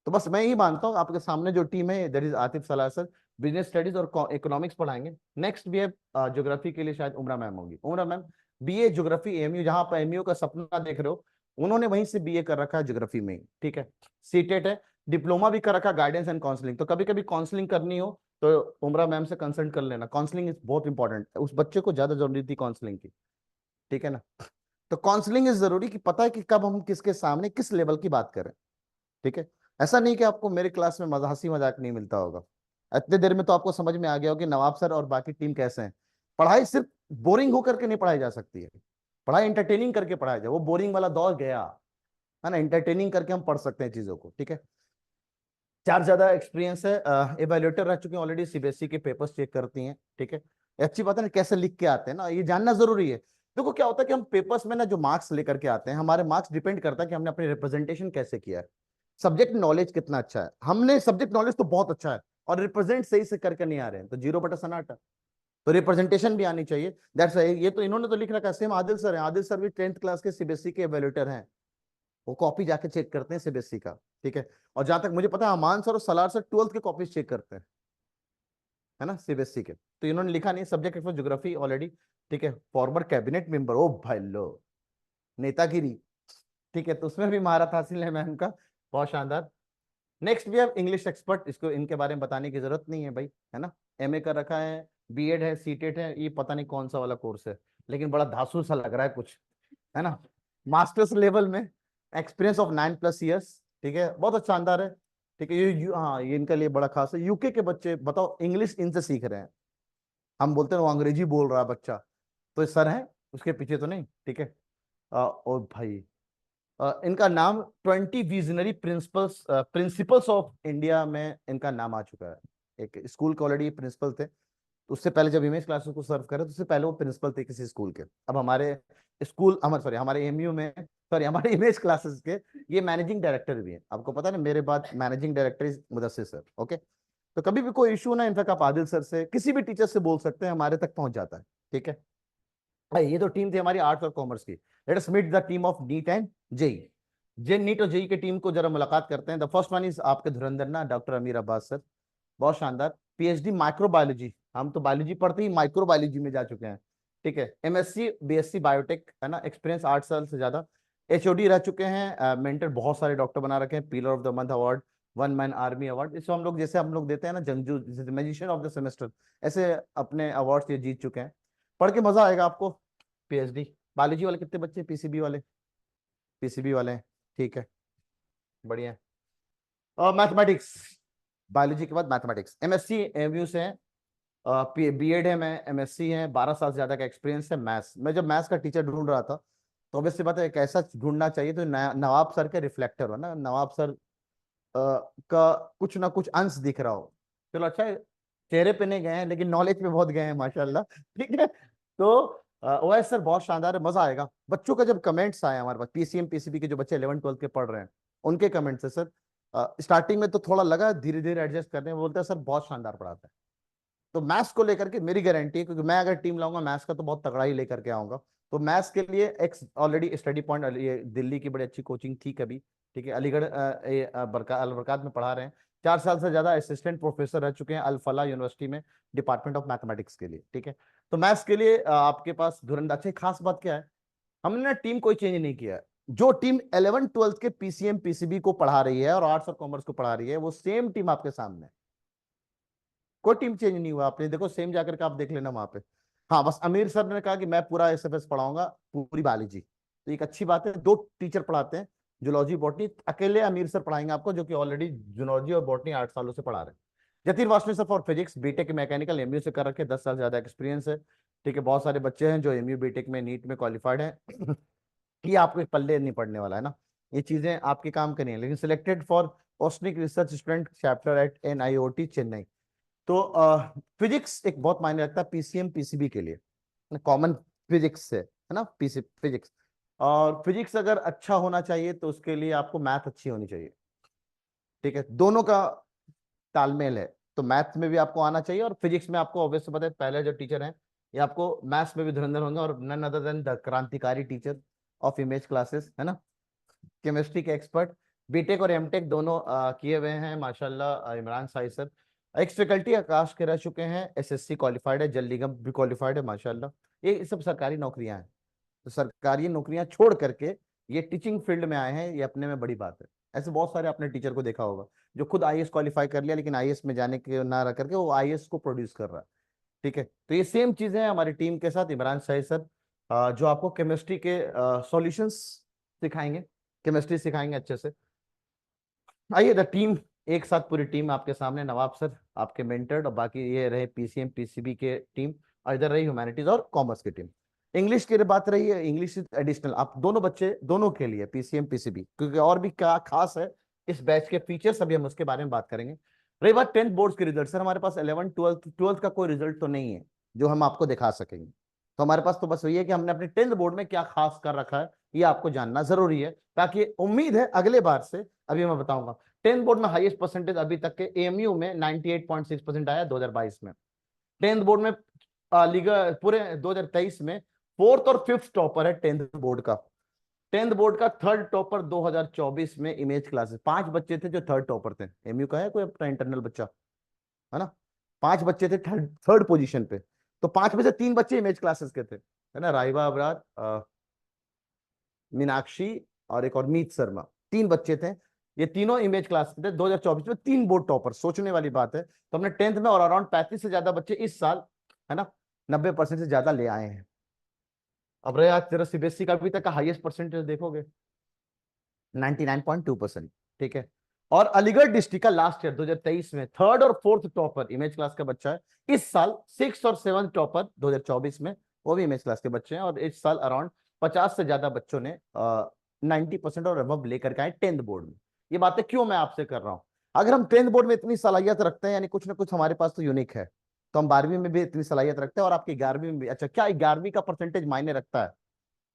तो बस मैं ही मानता हूँ आपके सामने जो टीम है, दैट इज आतिफ सलाह सर, बिजनेस स्टडीज और इकोनॉमिक्स पढ़ाएंगे। नेक्स्ट भी है ज्योग्राफी के लिए शायद उमरा मैम होंगी। उमरा मैम बीए ज्योग्राफी एमयू, जहां पर एमयू का सपना देख रहे हो, उन्होंने वहीं से बीए कर रखा है ज्योग्राफी में ही, ठीक है। सीटेट है, डिप्लोमा भी कर रखा है गाइडेंस एंड काउंसलिंग। तो कभी कभी काउंसलिंग करनी हो तो उमरा मैम से कंसल्ट कर लेना, काउंसलिंग इज बहुत इंपॉर्टेंट, उस बच्चे को ज्यादा जरूरी थी काउंसलिंग की, ठीक है ना। तो काउंसलिंग इज जरूरी कि पता है कि कब हम किसके सामने किस लेवल की बात करें, ठीक है। ऐसा नहीं कि आपको मेरे क्लास में मजा हंसी मजाक नहीं मिलता होगा, इतने देर में तो आपको समझ में आ गया होगा कि नवाब सर और बाकी टीम कैसे हैं। पढ़ाई सिर्फ बोरिंग होकर के नहीं पढ़ाई जा सकती है, पढ़ाई इंटरटेनिंग करके पढ़ाया जाए, वो बोरिंग वाला दौर गया है ना, इंटरटेनिंग करके हम पढ़ सकते हैं चीजों को, ठीक है। चार ज्यादा एक्सपीरियंस है, एवेल्युएटर रह चुके हैं ऑलरेडी, सीबीएसई के पेपर्स चेक करती हैं, ठीक है। ये अच्छी बात है ना, कैसे लिख के आते हैं ना, ये जानना जरूरी है। देखो क्या होता है कि हम पेपर्स में ना जो मार्क्स लेकर के आते हैं, हमारे मार्क्स डिपेंड करता है कि हमने अपनी रिप्रेजेंटेशन कैसे किया है, सब्जेक्ट नॉलेज कितना अच्छा है। हमने सब्जेक्ट नॉलेज तो बहुत अच्छा है और रिप्रेजेंट सही से करके नहीं आ रहे हैं, तो 0/सन्नाटा। तो रिप्रेजेंटेशन भी आनी चाहिए, दैट्स ये तो इन्होंने तो लिख रखा है। सेम आदिल सर है, आदिल सर भी 10th क्लास के सीबीएसई के एवेल्युएटर हैं, वो कॉपी जाके चेक करते हैं सीबीएसई का, ठीक है। और जहां तक मुझे पता है अमान सर और सलार सर 12th के कॉपीज चेक करते हैं, है ना, सीबीएसई के। तो इन्होंने लिखा नहीं सब्जेक्ट फॉर ज्योग्राफी ऑलरेडी, ठीक है। फॉर्मर कैबिनेट मेंबर, ओ भाई लो, नेतागिरी, ठीक है। तो उसमें भी महारत हासिल है मैम का, बहुत शानदार। नेक्स्ट भी अब इंग्लिश एक्सपर्ट, इसको इनके बारे में बताने की जरूरत नहीं है भाई, है ना। एमए कर रखा है, बीएड है, सीटेट है, ये पता नहीं कौन सा वाला कोर्स है, लेकिन बड़ा धांसू सा लग रहा है कुछ, है ना। मास्टर्स लेवल में, एक्सपीरियंस ऑफ 9+ ईयर्स, ठीक है, बहुत अच्छा शानदार है, ठीक है। हाँ, ये इनके लिए बड़ा खास है। यूके के बच्चे बताओ इंग्लिश इनसे सीख रहे हैं, हम बोलते हैं वो अंग्रेजी बोल रहा है बच्चा, तो ये सर है उसके पीछे तो नहीं, ठीक है। और भाई इनका नाम 20 visionary principles principles of India में इनका नाम आ चुका है। एक स्कूल के ऑलरेडी प्रिंसिपल थे, तो उससे पहले जब इमेज क्लासेस को सर्व करे तो उससे पहले वो प्रिंसिपल थे किसी स्कूल के। अब हमारे स्कूल, हमारे सॉरी हमारे एमयू में, सॉरी हमारे इमेज क्लासेस के ये मैनेजिंग डायरेक्टर भी हैं। आपको पता है ना, मेरे बाद managing director is Mudassir sir, okay. तो कभी भी कोई इशू ना, इनफैक्ट आप आदिल सर से किसी भी टीचर से बोल सकते हैं, हमारे तक पहुंच जाता है, ठीक है। ये तो टीम थी हमारी आर्ट्स और कॉमर्स की। Let us meet the team of NEET and JEE. J NEET और जेई की टीम को जरा मुलाकात करते हैं। द फर्स्ट वन इज आपके धुरंधर ना, डॉक्टर अमीर अब्बास सर, बहुत शानदार। पीएचडी माइक्रोबायोलॉजी, हम तो बायोलॉजी पढ़ते ही माइक्रोबायोलॉजी में जा चुके हैं, ठीक है। एमएससी बीएससी बायोटेक, है ना, एक्सपीरियंस 8 साल से ज्यादा। एचओडी रह चुके हैं, मेंटर बहुत सारे डॉक्टर बना रखे हैं, pillar of the month award, one man army award, इसको हम लोग जैसे हम लोग देते हैं ना जंगजू, जैसे मैजिशियन ऑफ द सेमेस्टर, ऐसे अपने अवार्ड्स ये जीत चुके हैं। पढ़ के मजा आएगा आपको। पीएचडी बायोलॉजी वाले कितने बच्चे, पीसीबी वाले, पीसीबी वाले हैं, ठीक है, बढ़िया। और मैथमेटिक्स, बायोलॉजी के बाद मैथमेटिक्स, एमएससी एमयू से है, बीएड है, मैं एमएससी है, 12 साल से ज्यादा का एक्सपीरियंस है। मैथ्स, मैं जब मैथ्स का टीचर ढूंढ रहा था तो ऑब्वियसली बात है एक ऐसा ढूंढना चाहिए तो नवाब सर के रिफ्लेक्टर हो ना, नवाब सर का कुछ ना कुछ अंश दिख रहा हो। चलो अच्छा है, चेहरे पे नहीं गए हैं लेकिन नॉलेज पे बहुत गए हैं माशाल्लाह, ठीक है। तो ओएस सर बहुत शानदार है, मजा आएगा। बच्चों का जब कमेंट्स आए हमारे पास, पीसीएम पीसीबी के जो बच्चे 11th 12th के पढ़ रहे हैं, उनके कमेंट्स है सर, स्टार्टिंग में तो थोड़ा लगा, धीरे धीरे एडजस्ट करने में, बोलते हैं सर बहुत शानदार पढ़ाता है। तो मैथ्स को लेकर के मेरी गारंटी है, क्योंकि मैं अगर टीम लाऊंगा मैथ्स का तो बहुत तगड़ा ही लेकर के आऊंगा। तो मैथ्स के लिए एक ऑलरेडी स्टडी पॉइंट, ये दिल्ली की बड़ी अच्छी कोचिंग थी कभी, ठीक है, अलीगढ़ अल बरकात में पढ़ा रहे हैं। 4 साल से ज्यादा असिस्टेंट प्रोफेसर रह चुके हैं अल फला यूनिवर्सिटी में, डिपार्टमेंट ऑफ मैथमेटिक्स के लिए, ठीक है। तो मैथ्स के लिए आपके पास धुरंधर। अच्छा, खास बात क्या है, हमने ना टीम कोई चेंज नहीं किया है। जो टीम 11th 12th के पीसीएम पीसीबी को पढ़ा रही है और आर्ट्स और कॉमर्स को पढ़ा रही है, वो सेम टीम आपके सामने है। कोई टीम चेंज नहीं हुआ, आपने देखो सेम जाकर के आप देख लेना वहां पे। हाँ, बस अमीर सर ने कहा कि मैं पूरा एसएफएस पढ़ाऊंगा, पूरी बायोलॉजी, तो एक अच्छी बात है, 2 टीचर पढ़ाते हैं, जूलॉजी बॉटनी अकेले अमीर सर पढ़ाएंगे आपको, जो कि ऑलरेडी जूलॉजी और बॉटनी 8 सालों से पढ़ा रहे हैं। Jatin Vasani sir for physics, BTech mechanical, MU से कर रखे, 10 साल से ज्यादा एक्सपीरियंस है, ठीक है। बहुत सारे बच्चे हैं जो एमयू बीटेक में नीट में क्वालिफाइड है। ये आपको एक पल्ले नहीं पड़ने वाला है ना, ये चीजें आपके काम करनी है। लेकिन सिलेक्टेड फॉर ओस्निक research student chapter at NIOT Chennai. तो फिजिक्स एक बहुत मायने रखता है पीसीएम पीसीबी के लिए, कॉमन फिजिक्स से, है ना, पीसी फिजिक्स। और फिजिक्स अगर अच्छा होना चाहिए तो उसके लिए आपको मैथ अच्छी होनी चाहिए, ठीक है, दोनों का तालमेल है। तो मैथ में भी आपको आना चाहिए और फिजिक्स में आपको ऑब्वियसली पता है पहले जो टीचर हैं ये आपको मैथ्स में भी धुरंधर होंगे, और नन अदर देन द क्रांतिकारी टीचर ऑफ इमेज क्लासेस, है ना, केमिस्ट्री के एक्सपर्ट। बीटेक और एमटेक दोनों किए हुए हैं माशाल्लाह Imran Sahib sir. Ex faculty Aakash के रह चुके हैं, एसएससी क्वालिफाइड है, जल निगम भी क्वालिफाइड है माशाल्लाह। ये सब सरकारी नौकरियां हैं, तो सरकारी नौकरियां छोड़ करके ये टीचिंग फील्ड में आए हैं, ये अपने में बड़ी बात है। ऐसे बहुत सारे आपने टीचर को देखा होगा जो खुद आईएएस क्वालिफाई कर लिया लेकिन आईएएस में जाने के ना रह करके वो आईएएस को प्रोड्यूस कर रहा है, ठीक है। तो ये सेम चीजें हैं हमारी टीम के साथ, इमरान शाहिद सर जो आपको केमिस्ट्री के सॉल्यूशंस सिखाएंगे, केमिस्ट्री सिखाएंगे अच्छे से। आइए द टीम, एक साथ पूरी टीम आपके सामने, नवाब सर आपके मेंटर्ड, और बाकी ये रहे पीसीएम पीसीबी के टीम, और इधर रही ह्यूमैनिटीज और कॉमर्स की टीम। इंग्लिश की बात रही है, इंग्लिश एडिशनल आप दोनों बच्चे दोनों के लिए पीसीएम पीसीबी, क्योंकि और भी क्या खास है इस बैच के फीचर्स, अभी हम उसके बारे में बात करेंगे। रही बात 10th बोर्ड्स के रिजल्ट, सर हमारे पास 11 12th का कोई रिजल्ट तो नहीं है जो हम आपको दिखा सकेंगे, तो हमारे पास तो बस वही है कि हमने अपने 10th बोर्ड में क्या खास कर रखा है ये आपको जानना जरूरी है, ताकि उम्मीद है अगले बार से, अभी मैं बताऊंगा। 10th बोर्ड में हाईएस्ट परसेंटेज अभी तक के एएमयू में 98.6% आया 2022 में। 10th बोर्ड में पूरे 2023 में फोर्थ और फिफ्थ टॉपर है 10th बोर्ड का। 10th बोर्ड का थर्ड टॉपर 2024 में इमेज क्लासेस, 5 बच्चे थे जो थर्ड टॉपर थे। एमयू का है कोई अपना इंटरनल बच्चा, है ना, 5 बच्चे थे थर्ड थर्ड पोजीशन पे, तो 5 में से 3 बच्चे इमेज क्लासेस के थे, है ना, राइवा अबरार, मीनाक्षी और एक और मीत शर्मा, 3 बच्चे थे, ये तीनों इमेज क्लास के थे 2024 में, 3 बोर्ड टॉपर, सोचने वाली बात है। तो हमने 10th में और अराउंड 35 से ज्यादा बच्चे इस साल, है ना, 90% से ज्यादा ले आए हैं। अब रहे आज तेरा सीबीएसई का अभी तक का हाईएस्ट परसेंटेज देखोगे 99.2%, ठीक है। और अलीगढ़ डिस्ट्रिक्ट का लास्ट ईयर 2023 में थर्ड और फोर्थ टॉपर इमेज क्लास का बच्चा है, इस साल 6 और 7 टॉपर 2024 में वो भी इमेज क्लास के बच्चे हैं, और इस साल अराउंड 50 से ज्यादा बच्चों ने 90% और अबव लेकर के आए 10th बोर्ड में। ये बातें क्यों मैं आपसे कर रहा हूं, अगर हम 10th बोर्ड में इतनी सलाहियत रखते हैं यानी कुछ ना कुछ हमारे पास तो यूनिक है, तो हम 12वीं में भी इतनी सलाहियत रखते हैं और आपकी 11वीं में भी। अच्छा, क्या 11वीं का परसेंटेज मायने रखता है?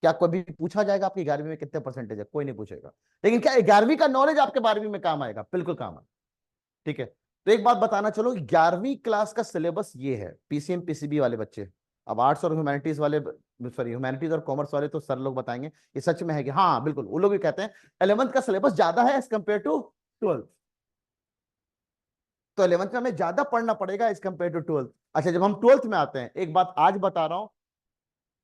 क्या कभी पूछा जाएगा आपकी 11वीं में कितने परसेंटेज है? कोई नहीं पूछेगा। लेकिन क्या 11वीं का नॉलेज आपके 12वीं में काम आएगा? बिल्कुल काम आएगा, ठीक है। तो एक बात बताना चलो, 11वीं क्लास का सिलेबस ये है, पीसीएम पीसीबी वाले बच्चे, अब आर्ट्स और ह्यूमैनिटीज वाले, सॉरी ह्यूमैनिटीज और कॉमर्स वाले तो सर लोग बताएंगे ये सच में है कि हाँ बिल्कुल, वो लोग भी कहते हैं 11th का सिलेबस ज्यादा है एज कंपेयर टू 12th, तो 11th में हमें ज्यादा पढ़ना पड़ेगा एज कंपेयर टू 12th। अच्छा, जब हम 12th में आते हैं, एक बात आज बता रहा हूं,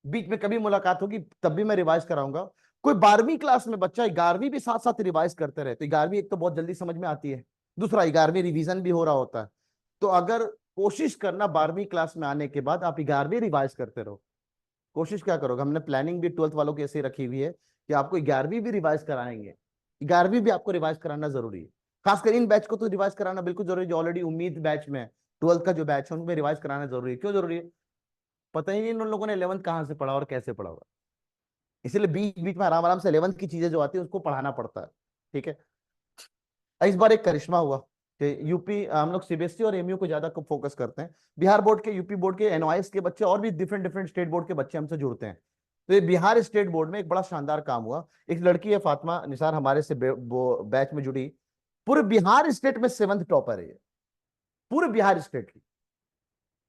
बीच में कभी मुलाकात होगी तब भी मैं रिवाइज कराऊंगा, कोई 12वीं क्लास में बच्चा 11वीं भी साथ साथ रिवाइज करते रहे तो 11वीं एक तो बहुत जल्दी समझ में आती है, दूसरा 11वीं रिवीजन भी हो रहा होता है। तो अगर कोशिश करना 12वीं क्लास में आने के बाद आप 11वीं रिवाइज करते रहो, कोशिश क्या करोगे, हमने प्लानिंग भी 12th वालों की ऐसी रखी हुई है कि आपको 11वीं भी रिवाइज कराएंगे, 11वीं भी आपको रिवाइज कराना जरूरी है। खासकर इन बैच को तो रिवाइज कराना बिल्कुल जरूरी है, जो ऑलरेडी उम्मीद बैच में है, 12th का जो बैच है उनमें रिवाइज कराना जरूरी है। क्यों जरूरी है? पता ही नहीं उन लोगों ने 11th कहाँ से पढ़ा और कैसे पढ़ा हुआ, इसलिए बीच बीच में आराम आराम से 11th की चीजें जो आती है उसको पढ़ाना पड़ता है, ठीक है। इस बार एक करिश्मा हुआ कि यूपी, हम लोग सीबीएसई और एमयू को ज्यादा फोकस करते हैं, बिहार बोर्ड के, यूपी बोर्ड के, एनवाइस के बच्चे और भी डिफरेंट डिफरेंट स्टेट बोर्ड के बच्चे हमसे जुड़ते हैं। तो ये बिहार स्टेट बोर्ड में एक बड़ा शानदार काम हुआ, एक लड़की है फातिमा निसार हमारे से बैच में जुड़ी, पूरे बिहार स्टेट में 7th टॉपर है ये, पूरे बिहार स्टेट की,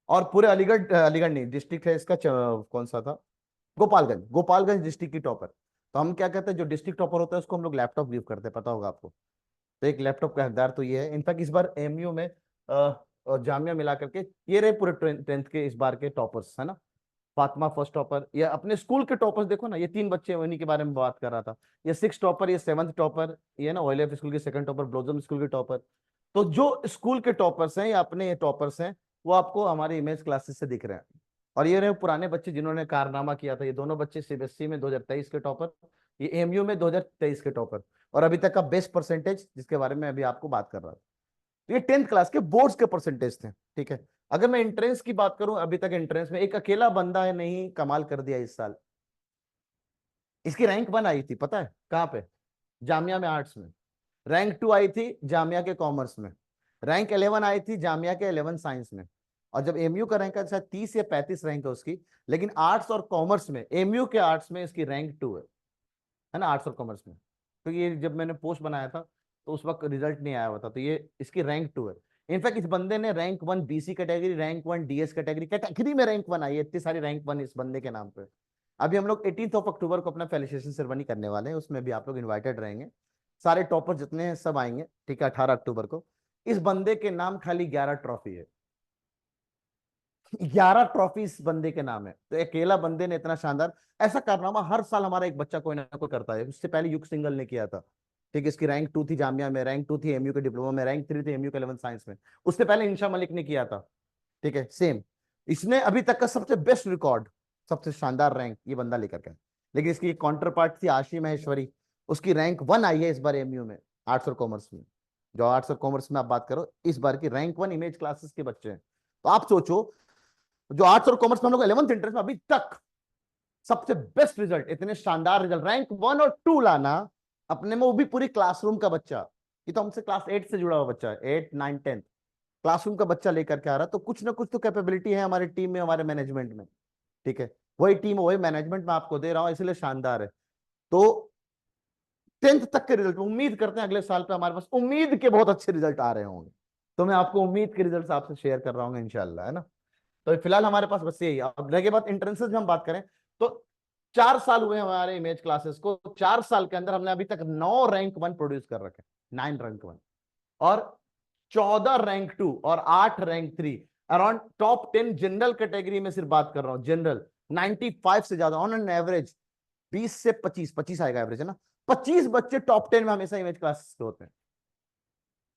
और पूरे अलीगढ़, अलीगढ़ नहीं डिस्ट्रिक्ट है इसका, कौन सा था, गोपालगंज, गोपालगंज डिस्ट्रिक्ट की टॉपर। तो हम क्या कहते हैं, जो डिस्ट्रिक्ट टॉपर होता है उसको हम लोग लैपटॉप गिव करते हैं, पता होगा आपको। तो एक लैपटॉप का हकदार तो ये है। इनफैक्ट इस बार एमयू में और जामिया मिला करके ये रहे पूरे 10th के इस बार के टॉपर्स, है ना। फातिमा फर्स्ट टॉपर, ये अपने स्कूल के टॉपर्स देखो ना, ये 3 बच्चे उन्हीं के बारे में बात कर रहा था, ये 6 टॉपर, ये 7th टॉपर, ये ना ऑयल स्कूल के 2nd टॉपर, ब्लॉसम स्कूल के टॉपर। तो जो स्कूल के टॉपर्स हैं या अपने टॉपर्स हैं वो आपको हमारे इमेज क्लासेस से दिख रहे हैं, और ये रहे पुराने बच्चे जिन्होंने कारनामा किया था, ये दोनों बच्चे सीबीएसई में 2023 के टॉपर, ये एमयू में 2023 के टॉपर, और अभी तक का बेस्ट परसेंटेज जिसके बारे में अभी आपको बात कर रहा था। तो ये 10th क्लास के बोर्ड्स के परसेंटेज थे, ठीक है। अगर मैं एंट्रेंस की बात करूं, अभी तक एंट्रेंस में एक अकेला बंदा है नहीं कमाल कर दिया इस साल, इसकी रैंक 1 आई थी पता है कहां पे? जामिया में आर्ट्स में। रैंक 2 आई थी जामिया के कॉमर्स में। रैंक 11 आई थी जामिया के 11 साइंस में। और जब एमयू का रैंक है शायद 30 या 35 रैंक है उसकी, लेकिन आर्ट्स और कॉमर्स में, एमयू के आर्ट्स में इसकी रैंक 2 है ना, आर्ट्स और कॉमर्स में। तो ये जब मैंने पोस्ट बनाया था तो उस वक्त रिजल्ट नहीं आया हुआ था, तो ये इसकी रैंक 2 है। इनफैक्ट इस बंदे ने rank 1 BC category, rank 1 DS category, category में रैंक 1 आई है, इतनी सारी रैंक 1 इस बंदे के नाम पे। अभी हम लोग 18 अक्टूबर को अपना फेलिसिटेशन सेरेमनी करने वाले हैं, उसमें भी आप लोग इन्वाइटेड रहेंगे, सारे टॉपर जितने हैं सब आएंगे, ठीक है, 18 अक्टूबर को। इस बंदे के नाम खाली 11 ट्रॉफी है, 11 ट्रॉफी इस बंदे के नाम है। तो अकेला बंदे ने इतना शानदार, ऐसा कारनामा हर साल हमारा एक बच्चा कोई ना कोई करता है। उससे पहले युग सिंगल ने किया था, ठीक है, इसकी रैंक 2 थी जामिया में, रैंक 2 थी एमयू के डिप्लोमा में, रैंक 3 थी एमयू के 11 साइंस में। उससे पहले इंशा मलिक ने किया था, ठीक है, सेम। इसने अभी तक का सबसे बेस्ट रिकॉर्ड, सबसे शानदार रैंक ये बंदा लेकर के। लेकिन इसकी एक काउंटर पार्ट थी आशी महेश्वरी, उसकी रैंक 1 आई है इस बार एमयू में, आर्ट्स और कॉमर्स में। जो आर्ट्स और कॉमर्स में आप बात करो, इस बार की रैंक 1 इमेज क्लासेस के बच्चे हैं। तो आप सोचो, जो आर्ट्स और कॉमर्स में हम लोग 11th इंट्रेंस में अभी तक सबसे बेस्ट रिजल्ट, इतने शानदार रिजल्ट, रैंक 1 और 2 लाना अपने में, वो भी पूरी क्लासरूम का बच्चा। ये तो हमसे क्लास 8 से जुड़ा हुआ बच्चा है, 8 9 10 क्लासरूम का बच्चा लेकर के आ रहा है। तो कुछ ना कुछ तो कैपेबिलिटी है हमारी टीम में, हमारे मैनेजमेंट में, ठीक है। वही टीम वही मैनेजमेंट में आपको दे रहा हूं, इसलिए शानदार है। तो 10th तक के रिजल्ट उम्मीद करते हैं अगले साल पे हमारे पास उम्मीद के बहुत अच्छे रिजल्ट आ रहे होंगे। तो मैं आपको उम्मीद के रिजल्ट आपसे शेयर कर रहा हूँ इंशाल्लाह, है ना। तो फिलहाल हमारे पास बस यही है। अब रह बात इंट्रेंसेस में हम बात करें तो 4 साल हुए हमारे इमेज क्लासेस को, 4 साल के अंदर हमने अभी तक 9 रैंक 1 प्रोड्यूस कर रखे, 9 रैंक 1, और 14 रैंक 2 और 8 rank 3, around top 10 general category में सिर्फ बात कर रहा हूं, जनरल 95 से ज्यादा ऑन एन एवरेज, 20 से 25 आएगा एवरेज, है ना। 25 बच्चे टॉप 10 में हमेशा इमेज क्लासेस के होते हैं।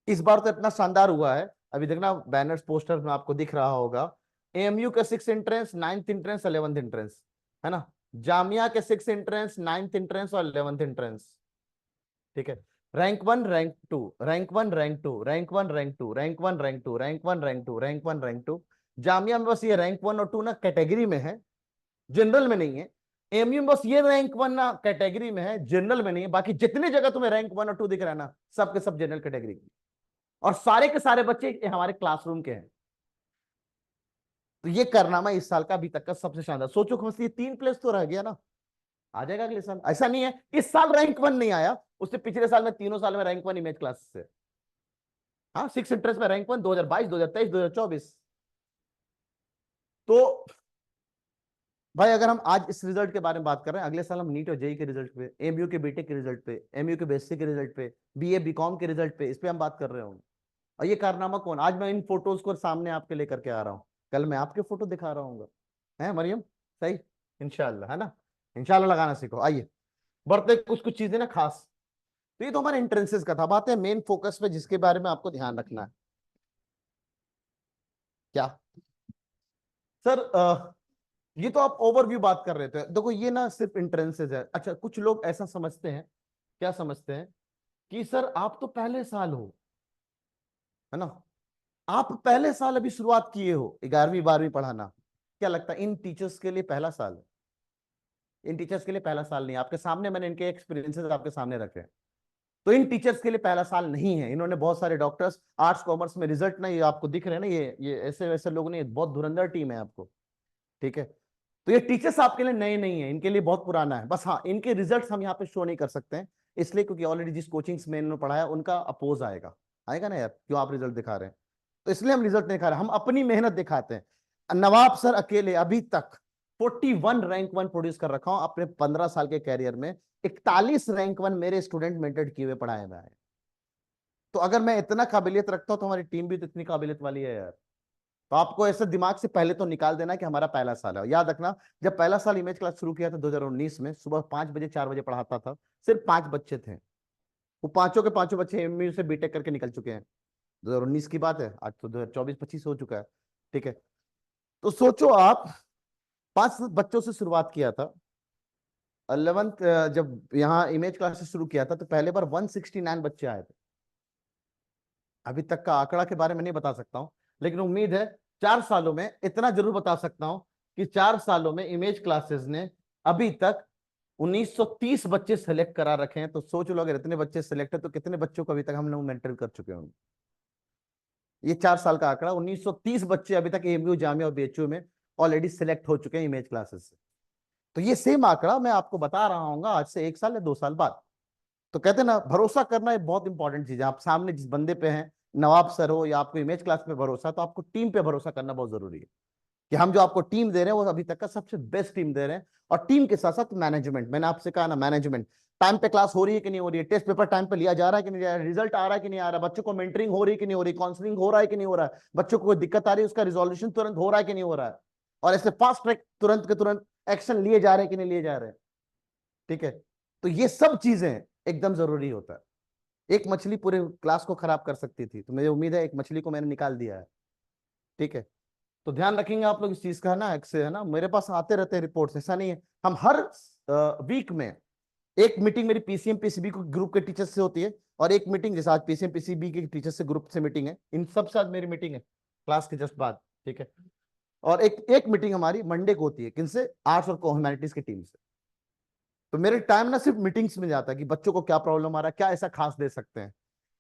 इस बार तो इतना शानदार हुआ है, अभी देखना बैनर्स पोस्टर में आपको दिख रहा होगा, एएमयू का 6 entrance, 9th entrance, 11th entrance, है ना। जामिया के 6 एंट्रेंस, 9th एंट्रेंस और 11th एंट्रेंस, ठीक है। Rank 1 rank 2, rank 1 rank 2, rank 1 rank 2, rank 1 rank 2, rank 1 rank 2, rank 1 rank 2। Jamia में बस ये रैंक 1 और 2 ना कैटेगरी में है, जनरल में नहीं है। एमयू में बस ये रैंक 1 ना कैटेगरी में है, जनरल में नहीं है। बाकी जितने जगह तुम्हें रैंक 1 और 2 दिख रहा है ना, सबके सब जनरल कैटेगरी की, और सारे के सारे बच्चे हमारे क्लासरूम के हैं। तो ये कारनामा इस साल का अभी तक का सबसे शानदार। सोचो कि ये 3 प्लेस तो रह गया ना, आ जाएगा अगले साल। ऐसा नहीं है इस साल रैंक 1 नहीं आया, उससे पिछले साल में तीनों साल में रैंक 1 इमेज क्लास से। हाँ, 6 इंटरेस्ट में रैंक 1 2022, 2023, 2024। तो भाई अगर हम आज इस रिजल्ट के बारे में बात कर रहे हैं, अगले साल हम नीट और जेई के रिजल्ट पे, एमयू के बीटेक के रिजल्ट पे, एमयू के बीएससी के रिजल्ट पे, बीए बीकॉम के रिजल्ट पे, इस पे हम बात कर रहे होंगे। और ये कारनामा कौन, आज मैं इन फोटोज को सामने आपके लेकर के आ रहा हूँ, कल मैं आपके फोटो दिखा रहा हूँ, है मरियम, सही, इंशाल्लाह, है ना। इंशाल्लाह लगाना सीखो। आइए बढ़ते कुछ कुछ चीजें ना खास। तो ये तो हमारे इंट्रेंसेस का था, बात है मेन फोकस पे जिसके बारे में आपको ध्यान रखना है। क्या सर, ये तो आप ओवरव्यू बात कर रहे थे, देखो ये ना सिर्फ इंट्रेंसेस है। अच्छा, कुछ लोग ऐसा समझते हैं, क्या समझते हैं कि सर आप तो पहले साल हो, है ना, आप पहले साल अभी शुरुआत किए हो 11वीं 12वीं पढ़ाना। क्या लगता है इन टीचर्स के लिए पहला साल है? इन टीचर्स के लिए पहला साल नहीं है। आपके सामने मैंने इनके एक्सपीरियंसेस आपके सामने रखे हैं। तो इन टीचर्स के लिए पहला साल नहीं है। इन्होंने बहुत सारे डॉक्टर्स आर्ट्स कॉमर्स में रिजल्ट ना, ये आपको दिख रहे हैं ना, ये ऐसे वैसे लोग नहीं, बहुत धुरंधर टीम है आपको, ठीक है। तो ये टीचर्स आपके लिए नए नहीं है, इनके लिए बहुत पुराना है। बस हाँ, इनके रिजल्ट्स हम यहाँ पे शो नहीं कर सकते हैं, इसलिए क्योंकि ऑलरेडी जिस कोचिंग्स में इन्होंने पढ़ाया उनका अपोज आएगा, आएगा ना यार, क्यों आप रिजल्ट दिखा रहे हैं। तो इसलिए हम रिजल्ट नहीं दिखा रहे, हम अपनी मेहनत दिखाते हैं। नवाब सर अकेले अभी तक 41 रैंक 1 प्रोड्यूस कर रखा हूं अपने 15 साल के कैरियर में। 41 रैंक 1 मेरे स्टूडेंट मेंटर्ड किए हुए पढ़ाए हुए हैं। तो अगर मैं इतना काबिलियत रखता हूं तो हमारी टीम भी तो इतनी काबिलियत वाली है यार। तो आपको ऐसे दिमाग से पहले तो निकाल देना कि हमारा पहला साल है। याद रखना, जब पहला साल इमेज क्लास शुरू किया था 2019 में, सुबह 5 बजे 4 बजे पढ़ाता था, सिर्फ 5 बच्चे थे। वो पांचों के पांचों बच्चे एमयू से बीटेक करके निकल चुके हैं। 2019 की बात है, आज तो 2024-25 हो चुका है, ठीक है। तो सोचो आप, 5 बच्चों से शुरुआत किया था। 11th जब यहाँ इमेज क्लासेस शुरू किया था तो पहले बार 169 बच्चे आए थे। अभी तक का आंकड़ा के बारे में नहीं बता सकता हूं, लेकिन उम्मीद है 4 सालों में इतना जरूर बता सकता हूं कि 4 सालों में इमेज क्लासेस ने अभी तक 1930 बच्चे सेलेक्ट करा रखे हैं। तो सोच लो, अगर इतने बच्चे सेलेक्ट है तो कितने बच्चों को अभी तक हम लोग मेंटर कर चुके होंगे। ये 4 साल का आंकड़ा, 1930 बच्चे अभी तक एएमयू जामिया और बीएचयू में ऑलरेडी सिलेक्ट हो चुके हैं इमेज क्लासेस से। तो ये सेम आंकड़ा मैं आपको बता रहा हूँ आज से 1 साल या 2 साल बाद। तो कहते हैं ना, भरोसा करना एक बहुत इंपॉर्टेंट चीज है। आप सामने जिस बंदे पे हैं, नवाब सर हो या आपको इमेज क्लास पे भरोसा, तो आपको टीम पे भरोसा करना बहुत जरूरी है कि हम जो आपको टीम दे रहे हैं वो अभी तक का सबसे बेस्ट टीम दे रहे हैं। और टीम के साथ साथ मैनेजमेंट, मैंने आपसे कहा ना, मैनेजमेंट टाइम पे क्लास हो रही है कि नहीं हो रही है, टेस्ट पेपर टाइम पे लिया जा रहा है कि नहीं जा रहा है, रिजल्ट आ रहा है कि नहीं आ रहा है, बच्चों को मेंटरिंग हो रही है कि नहीं हो रही, काउंसलिंग हो रहा है कि नहीं हो रहा है, बच्चों को कोई दिक्कत आ रही है उसका रिजोल्यूशन तुरंत हो रहा है कि नहीं हो रहा है, और ऐसे फास्ट ट्रैक तुरंत के तुरंत एक्शन लिए जा रहे हैं कि नहीं लिए जा रहे हैं। ठीक है, तो ये सब चीजें एकदम जरूरी होता है। एक मछली पूरे क्लास को खराब कर सकती थी, तो मुझे उम्मीद है एक मछली को मैंने निकाल दिया है। ठीक है, तो ध्यान रखेंगे आप लोग इस चीज का, है ना। से है ना, मेरे पास आते रहते हैं रिपोर्ट्स, ऐसा नहीं है। हम हर वीक में एक मीटिंग मेरी पीसीएम पीसीबी को ग्रुप के टीचर्स से होती है, और एक मीटिंग जैसे आज पीसीएम पीसीबी के टीचर्स से ग्रुप से मीटिंग है, इन सब साथ मेरी मीटिंग है क्लास के जस्ट बाद। ठीक है, और एक एक मीटिंग हमारी मंडे को होती है, किनसे, आर्ट्स और ह्यूमैनिटीज की टीम से। तो मेरे टाइम ना सिर्फ मीटिंग्स में जाता है कि बच्चों को क्या प्रॉब्लम आ रहा है, क्या ऐसा खास दे सकते हैं।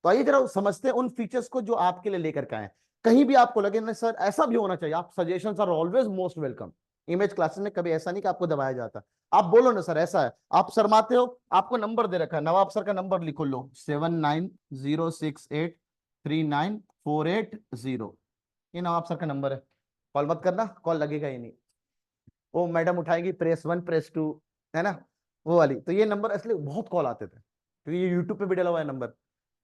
तो आइए जरा समझते हैं उन फीचर्स को जो आपके लिए लेकर के आए। कहीं भी आपको लगे ना सर ऐसा भी होना चाहिए, आप suggestions are always most welcome. Image classes में कभी ऐसा नहीं कि आपको दबाया जाता, आप बोलो ना सर ऐसा है, आप शर्माते हो, आपको नंबर दे रखा है, नवाब सर का नंबर लिखो लो, 7906839480। ये नवाब सर का नंबर है, कॉल मत करना, कॉल लगेगा ही नहीं। वो मैडम उठाएगी, प्रेस 1 प्रेस 2, है ना, वो वाली। तो ये नंबर इसलिए बहुत कॉल आते थे, तो ये यूट्यूब पे भी डला हुआ है नंबर।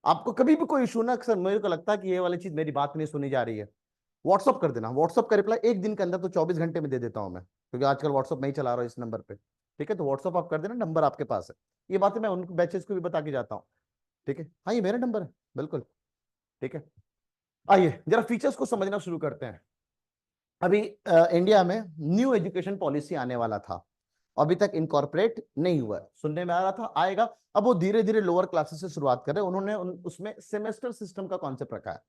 आपको कभी भी कोई इशू ना, अक्सर मेरे को लगता है कि ये वाली चीज मेरी बात नहीं सुनी जा रही है, व्हाट्सअप कर देना। व्हाट्सअप का रिप्लाई एक दिन के अंदर तो 24 घंटे में दे देता हूं मैं, क्योंकि आजकल व्हाट्सअप मैं ही चला रहा हूँ इस नंबर पे। ठीक है, तो व्हाट्सअप आप कर देना, नंबर आपके पास है। ये बातें मैं उन बैचेस को भी बता के जाता हूँ। ठीक है, हाँ ये मेरा नंबर है बिल्कुल। ठीक है, आइए जरा फीचर्स को समझना शुरू करते हैं। अभी इंडिया में न्यू एजुकेशन पॉलिसी आने वाला था, अभी तक इनकॉर्पोरेट नहीं हुआ है, सुनने में आ रहा था आएगा। अब वो धीरे धीरे लोअर क्लासेस से शुरुआत कर रहे हैं। उन्होंने उसमें सेमेस्टर सिस्टम का कॉन्सेप्ट रखा है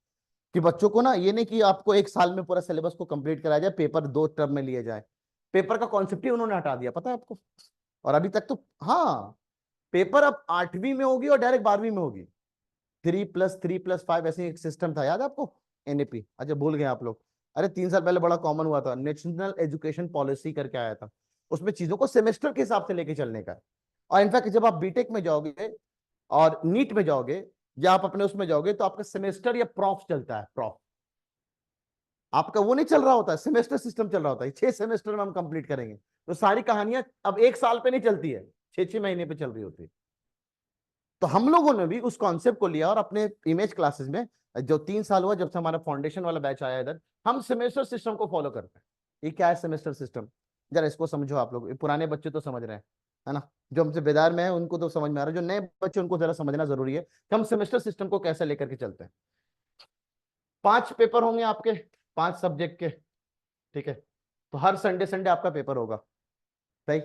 कि बच्चों को ना, ये नहीं कि आपको एक साल में पूरा सिलेबस को कंप्लीट कराया जाए, पेपर 2 टर्म में लिए जाए। पेपर का कॉन्सेप्ट ही उन्होंने हटा दिया, पता है आपको। और अभी तक तो हाँ, पेपर अब 8वीं में होगी और डायरेक्ट 12वीं में होगी। 3+3+5 ऐसे एक सिस्टम था, याद है आपको, एनएपी। अच्छा भूल गए आप लोग। अरे 3 साल पहले बड़ा कॉमन हुआ था, नेशनल एजुकेशन पॉलिसी करके आया था। उसमें चीजों को सेमेस्टर के हिसाब से लेके चलने का है। और इनफैक्ट जब आप बीटेक में जाओगे और नीट में जाओगे, या आप अपने उसमें जाओगे, तो आपका सेमेस्टर या प्रॉफ चलता है, प्रॉफ। आपका वो नहीं चल रहा होता है, सेमेस्टर सिस्टम चल रहा होता है, 6 सेमेस्टर में हम कंप्लीट करेंगे। तो सारी कहानियां अब एक साल पे नहीं चलती है, 6 6 महीने पे चल रही होती है। तो हम लोगों ने भी उस कॉन्सेप्ट को लिया और अपने इमेज क्लासेस में, जो 3 साल हुआ जब से हमारा फाउंडेशन वाला बैच आया इधर, हम सेमेस्टर सिस्टम को फॉलो करते हैं। ये क्या है सेमेस्टर सिस्टम, जरा इसको समझो आप लोग। पुराने बच्चे तो समझ रहे हैं, है ना, जो हमसे बेदार में है उनको तो समझ में आ रहा है, जो नए बच्चे उनको जरा समझना जरूरी है कि हम सेमेस्टर सिस्टम को कैसे लेकर के चलते हैं। 5 पेपर होंगे आपके, 5 सब्जेक्ट के। ठीक है, तो हर संडे संडे आपका पेपर होगा, सही।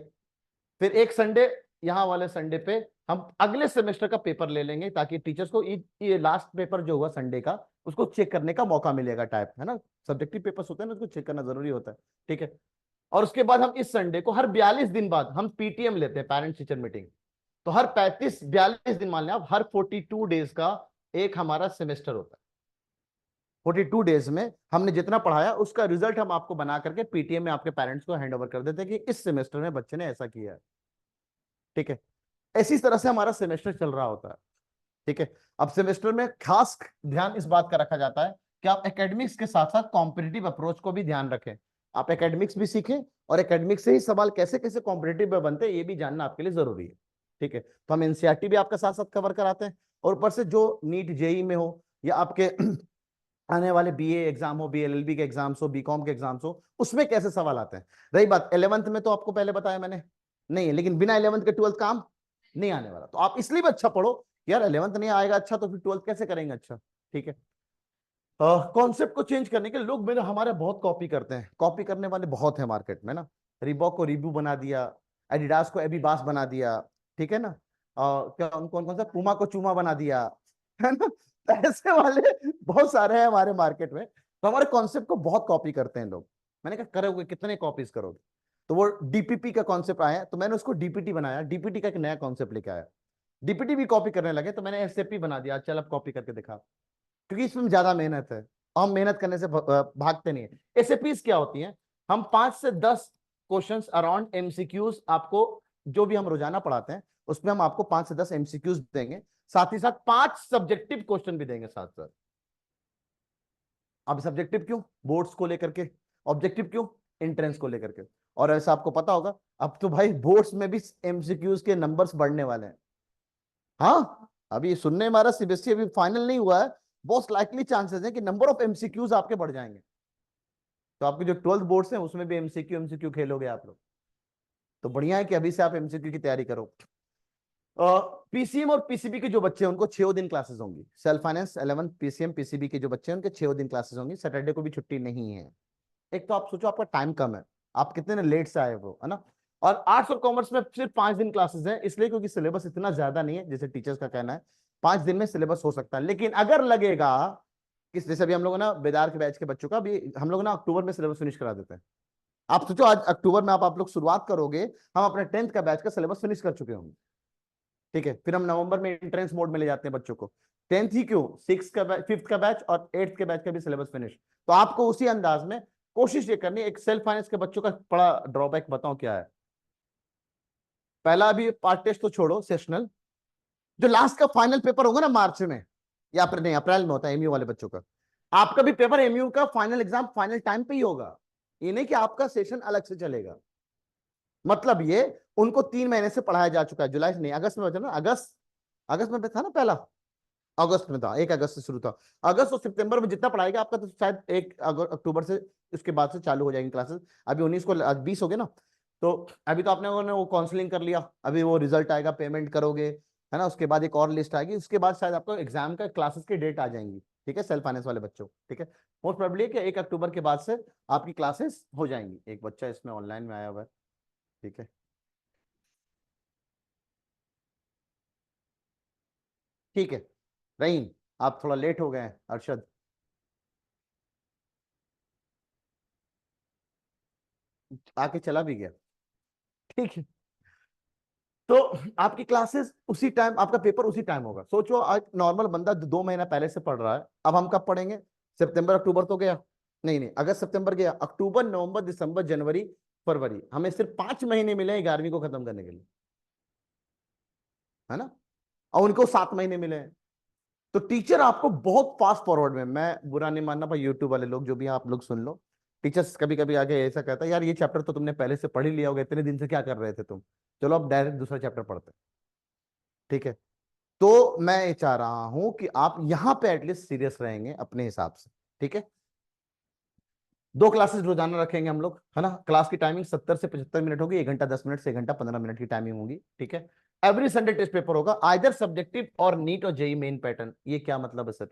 फिर एक संडे, यहाँ वाले संडे पे हम अगले सेमेस्टर का पेपर ले लेंगे, ताकि टीचर्स को ये लास्ट पेपर जो हुआ संडे का, उसको चेक करने का मौका मिलेगा, टाइप है ना, सब्जेक्टिव पेपर्स होते हैं ना, उसको चेक करना जरूरी होता है। ठीक है, और उसके बाद हम इस संडे को, हर 42 दिन बाद हम पीटीएम लेते हैं, पेरेंट्स टीचर मीटिंग। तो हर 42 दिन मान लें आप, हर 42 डेज का एक हमारा सेमेस्टर होता है। 42 डेज में हमने जितना पढ़ाया उसका रिजल्ट हम आपको बना करके पीटीएम में आपके पेरेंट्स को हैंड ओवर कर देते हैं कि इस सेमेस्टर में बच्चे ने ऐसा किया है। ठीक है, इसी तरह से हमारा सेमेस्टर चल रहा होता है। ठीक है, अब सेमेस्टर में खास ध्यान इस बात का रखा जाता है कि आप एकेडमिक्स के साथ साथ कॉम्पिटिटिव अप्रोच को भी ध्यान रखें। आप एकेडमिक्स भी सीखें, और एकेडमिक्स से ही सवाल कैसे कैसे कॉम्पिटिटिव में बनते हैं ये भी जानना आपके लिए जरूरी है। ठीक है, तो हम एनसीईआरटी भी आपका साथ साथ कवर कराते हैं, और ऊपर से जो नीट जेई में हो, या आपके आने वाले बीए एग्जाम हो, बीएलएलबी के एग्जाम्स हो, बीकॉम के एग्जाम्स हो, उसमें कैसे सवाल आते हैं। रही बात 11th में, तो आपको पहले बताया मैंने, नहीं है, लेकिन बिना 11th के 12th काम नहीं आने वाला। तो आप इसलिए भी अच्छा पढ़ो, यार 11th नहीं आएगा अच्छा, तो फिर 12th कैसे करेंगे अच्छा। ठीक है, कॉन्सेप्ट को चेंज करने के लिए लोग मेरे हमारे बहुत कॉपी करते हैं, कॉपी करने वाले बहुत है मार्केट में ना। रिबॉक को रिबू बना दिया, एडिडास को एबीबास बना दिया, ठीक है ना, क्या कौन कौन सा, पुमा को चूमा बना दिया, है ना। तो ऐसे वाले बहुत सारे हैं हमारे मार्केट में, तो हमारे कॉन्सेप्ट को बहुत कॉपी करते हैं लोग। मैंने कहा करोगे कितने कॉपीज करोगे, तो वो डीपीपी का कॉन्सेप्ट आया, तो मैंने उसको डीपीटी बनाया, डीपीटी का एक नया कॉन्सेप्ट लेके आया। डीपीटी भी कॉपी करने लगे, तो मैंने एसएपी बना दिया, चल अब कॉपी करके दिखा, क्योंकि इसमें ज्यादा मेहनत है। हम मेहनत करने से भागते नहीं है। एसएपीज क्या होती हैं? हम 5 से 10 क्वेश्चंस अराउंड एमसीक्यूज आपको, जो भी हम रोजाना पढ़ाते हैं उसमें हम आपको 5 से 10 एमसीक्यूज देंगे, साथ ही साथ 5 सब्जेक्टिव क्वेश्चन भी देंगे साथ साथ। अब सब्जेक्टिव क्यों? बोर्ड्स को लेकर के। ऑब्जेक्टिव क्यों? एंट्रेंस को लेकर के। और ऐसा आपको पता होगा अब तो भाई बोर्ड्स में भी एमसीक्यूज के नंबर्स बढ़ने वाले हैं। हाँ, अभी सुनने हमारा सीबीएसई अभी फाइनल नहीं हुआ है, बहुत लाइकली चांसेस है कि नंबर ऑफ एमसीक्यूज आपके बढ़ जाएंगे। तो आपके जो 12th बोर्ड्स हैं उसमें भी एमसीक्यू एमसीक्यू खेलोगे आप लोग, तो बढ़िया है कि अभी से आप एमसीक्यू की तैयारी करो। पीसीएम और पीसीबी के जो बच्चे हैं उनको 6 दिन क्लासेस होंगी। सेल्फ फाइनेंस 11 पीसीएम पीसीबी के जो बच्चे हैं उनके 6 दिन क्लासेस होंगी, सैटरडे को भी छुट्टी नहीं है। एक तो आप सोचो आपका टाइम कम है, आप कितने लेट से आए हो, है ना। और आर्ट्स और कॉमर्स में सिर्फ 5 दिन क्लासेस हैं, इसलिए क्योंकि सिलेबस इतना ज्यादा नहीं है जैसे टीचर्स का कहना है। 5 दिन में सिलेबस हो सकता है, लेकिन अगर लगेगा किस, जैसे अभी हम लोग ना बेदार के बैच के बच्चों का भी हम लोग ना अक्टूबर में सिलेबस फिनिश करा देते हैं। आप सोचो आज अक्टूबर में आप लोग शुरुआत करोगे, हम अपने 10th का बैच का सिलेबस फिनिश कर चुके होंगे। ठीक है, फिर हम नवंबर में एंट्रेंस मोड में ले जाते हैं बच्चों को। 10th ही क्यों, 6th का बैच, 5th का बैच और 8th के बैच का भी सिलेबस फिनिश। तो आपको उसी अंदाज में कोशिश ये करनी है। एक सेल्फ फाइनेंस के बच्चों का बड़ा ड्रॉबैक बताऊं क्या है? पहला, अभी पार्ट टेस्ट तो छोड़ो, सेशनल, जो लास्ट का फाइनल पेपर होगा ना मार्च में या अप्रैल, नहीं अप्रैल में होता है एमयू वाले बच्चों का। आपका भी पेपर एमयू का फाइनल एग्जाम फाइनल टाइम पे ही होगा, ये नहीं कि आपका सेशन अलग से चलेगा। मतलब ये उनको 3 महीने से पढ़ाया जा चुका है, जुलाई से नहीं, अगस्त में बचा ना, अगस्त, अगस्त में था ना पहला, अगस्त में था, 1 अगस्त से शुरू था। अगस्त और सितंबर में जितना पढ़ाएगा आपका, तो शायद 1 अक्टूबर से उसके बाद से चालू हो जाएंगी क्लासेस। अभी 19 को, आज 20 हो गए ना, तो अभी तो आपने वो काउंसलिंग कर लिया, अभी वो रिजल्ट आएगा, पेमेंट करोगे, है ना, उसके बाद एक और लिस्ट आएगी, उसके बाद शायद आपको एग्जाम का क्लासेस की डेट आ जाएंगी। ठीक है, सेल्फ फाइनेंस वाले बच्चों, ठीक है, मोस्ट प्रोबेबली कि 1 अक्टूबर के बाद से आपकी क्लासेस हो जाएंगी। एक बच्चा इसमें ऑनलाइन में आया हुआ है, ठीक है, ठीक है। रहीम, आप थोड़ा लेट हो गए हैं। अरशद आके चला भी गया, ठीक है। तो आपकी क्लासेस उसी टाइम, आपका पेपर उसी टाइम होगा। सोचो आज नॉर्मल बंदा 2 महीना पहले से पढ़ रहा है, अब हम कब पढ़ेंगे? सितंबर अक्टूबर तो गया, नहीं नहीं, अगस्त सितंबर गया, अक्टूबर नवंबर दिसंबर जनवरी फरवरी, हमें सिर्फ 5 महीने मिले हैं 11वीं को खत्म करने के लिए, है ना, और उनको 7 महीने मिले हैं। तो टीचर आपको बहुत फास्ट फॉरवर्ड में, मैं बुरा नहीं मानना भाई, यूट्यूब वाले लोग जो भी आप लोग सुन लो, टीचर्स कभी कभी आगे ऐसा कहता है, यार ये चैप्टर तो तुमने पहले से पढ़ ही लिया होगा, इतने दिन से क्या कर रहे थे तुम, चलो अब डायरेक्ट दूसरा चैप्टर पढ़ते हैं। ठीक है, तो मैं ये चाह रहा हूं कि आप यहां पे एटलीस्ट सीरियस रहेंगे अपने हिसाब से। ठीक है, 2 क्लासेस रोजाना रखेंगे हम लोग, है ना। क्लास की टाइमिंग 70 से 75 मिनट होगी, 1 घंटा 10 मिनट से 1 घंटा 15 मिनट की टाइमिंग होगी। ठीक है, एवरी संडे टेस्ट पेपर होगा, आइदर सब्जेक्टिव और नीट और जेई मेन पैटर्न। ये क्या मतलब है सर?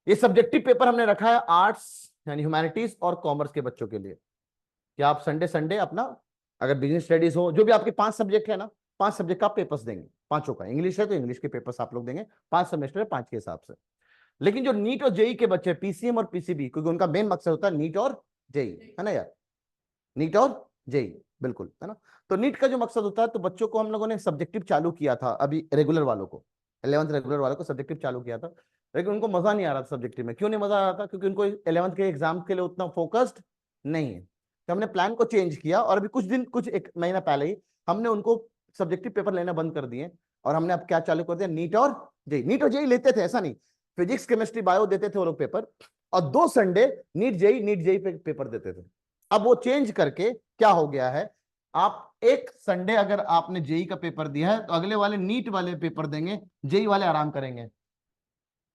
ये सब्जेक्टिव पेपर हमने रखा है आर्ट्स यानी ह्यूमैनिटीज और कॉमर्स के बच्चों के लिए, कि आप संडे संडे अपना, अगर बिजनेस स्टडीज हो, जो भी आपके 5 सब्जेक्ट है ना, 5 सब्जेक्ट का पेपर्स देंगे, पांचों का। इंग्लिश है तो इंग्लिश के पेपर्स आप लोग देंगे, 5 सेमेस्टर है, 5 के हिसाब से। लेकिन जो नीट और जेई के बच्चे, पीसीएम और पीसीबी, क्योंकि उनका मेन मकसद होता है नीट और जेई, है ना यार, नीट और जेई, बिल्कुल, है ना। तो नीट का जो मकसद होता है, तो बच्चों को हम लोगों ने सब्जेक्टिव चालू किया था, अभी रेगुलर वालों को, 11th रेगुलर वालों को सब्जेक्टिव चालू किया था, लेकिन उनको मजा नहीं आ रहा था सब्जेक्टिव में। क्यों नहीं मजा आ रहा था? क्योंकि उनको 11th के एग्जाम के लिए उतना फोकस्ड नहीं है। तो हमने प्लान को चेंज किया, और अभी कुछ दिन, कुछ 1 महीना पहले ही हमने उनको सब्जेक्टिव पेपर लेना बंद कर दिए, और हमने अब क्या चालू कर दिया, नीट और जेई। नीट और जेई लेते थे, ऐसा नहीं, फिजिक्स केमिस्ट्री बायो देते थे वो लोग पेपर, और 2 संडे नीट जेई पे पेपर देते थे। अब वो चेंज करके क्या हो गया है, आप एक संडे अगर आपने जेई का पेपर दिया है, तो अगले वाले नीट वाले पेपर देंगे, जेई वाले आराम करेंगे।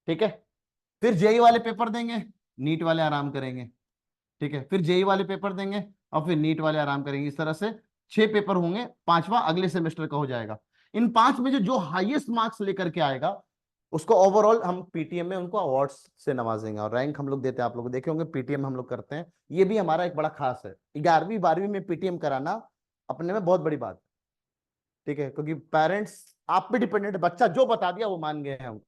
ठीक है, फिर जेई वाले पेपर देंगे, नीट वाले आराम करेंगे। ठीक है, फिर जेई वाले पेपर देंगे, और फिर नीट वाले आराम करेंगे। इस तरह से 6 पेपर होंगे, पांचवा अगले सेमेस्टर का हो जाएगा। इन 5 में जो जो हाईएस्ट मार्क्स लेकर के आएगा, उसको ओवरऑल हम पीटीएम में उनको अवार्ड्स से नवाजेंगे, और रैंक हम लोग देते हैं, आप लोग देखे होंगे पीटीएम हम लोग करते हैं। ये भी हमारा एक बड़ा खास है, 11वीं 12वीं में पीटीएम कराना अपने में बहुत बड़ी बात है। ठीक है, क्योंकि पेरेंट्स आप पे डिपेंडेंट, बच्चा जो बता दिया वो मान गए हैं।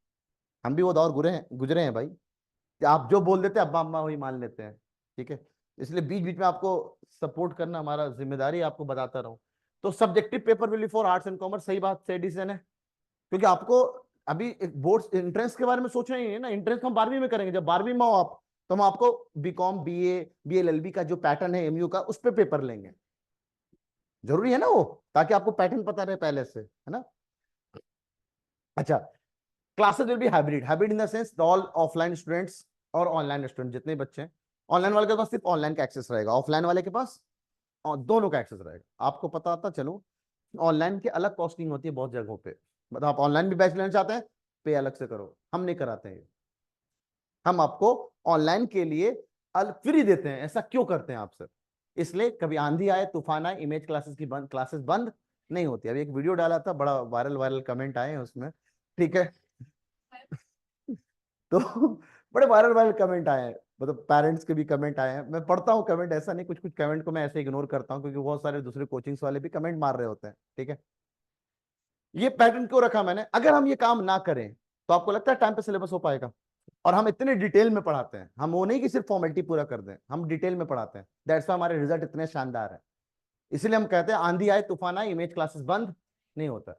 हम भी वो दौर गुजरे हैं भाई, कि आप जो बोल देते हैं अब्बा अम्मा वही मान लेते हैं। ठीक है, इसलिए बीच बीच में आपको सपोर्ट करना हमारा जिम्मेदारी, आपको बताता रहूं। तो subjective paper will be for arts and commerce, सही बात, सही डिसीजन है। क्योंकि आपको अभी बोर्ड एंट्रेंस के बारे में सोचना ही है ना, एंट्रेंस हम 12वीं में करेंगे, जब 12वीं में हो आप, तो हम आपको बीकॉम, बीए, बीएलएलबी का जो पैटर्न है एमयू का, उस पर पेपर लेंगे। जरूरी है ना वो, ताकि आपको पैटर्न पता रहे पहले से, है ना। अच्छा, classes will be hybrid. Hybrid in the sense all offline students और ऑनलाइन स्टूडेंट जितने बच्चे हैं, ऑनलाइन वाले के पास सिर्फ ऑनलाइन का एक्सेस रहेगा, ऑफलाइन वाले के पास दोनों का एक्सेस रहेगा। आपको पता था, चलो ऑनलाइन की अलग कॉस्टिंग होती है बहुत जगहों पे, मतलब आप ऑनलाइन भी बैच लेना चाहते हैं, पे अलग से करो, हम नहीं कराते हैं। हम आपको ऑनलाइन के लिए फ्री देते हैं। ऐसा क्यों करते हैं आप सर? इसलिए कभी आंधी आए तूफान आए, इमेज क्लासेस की क्लासेस बंद नहीं होती। अभी एक वीडियो डाला था, बड़ा वायरल वायरल कमेंट आए हैं उसमें, ठीक है। तो बड़े वायरल वायरल कमेंट आए हैं, मतलब पेरेंट्स के भी कमेंट आए हैं। मैं पढ़ता हूँ कमेंट, ऐसा नहीं, कुछ कुछ कमेंट को मैं ऐसे इग्नोर करता हूँ, क्योंकि बहुत सारे दूसरे कोचिंग्स वाले भी कमेंट मार रहे होते हैं, ठीक है। ये पैटर्न क्यों रखा मैंने? अगर हम ये काम ना करें तो आपको लगता है टाइम पे सिलेबस हो पाएगा? और हम इतने डिटेल में पढ़ाते हैं, हम वो नहीं कि सिर्फ फॉर्मेलिटी पूरा कर दें, हम डिटेल में पढ़ाते हैं। दैट्स व्हाई हमारे रिजल्ट इतने शानदार है। इसलिए हम कहते हैं आंधी आए तूफान आए, इमेज क्लासेस बंद नहीं होता।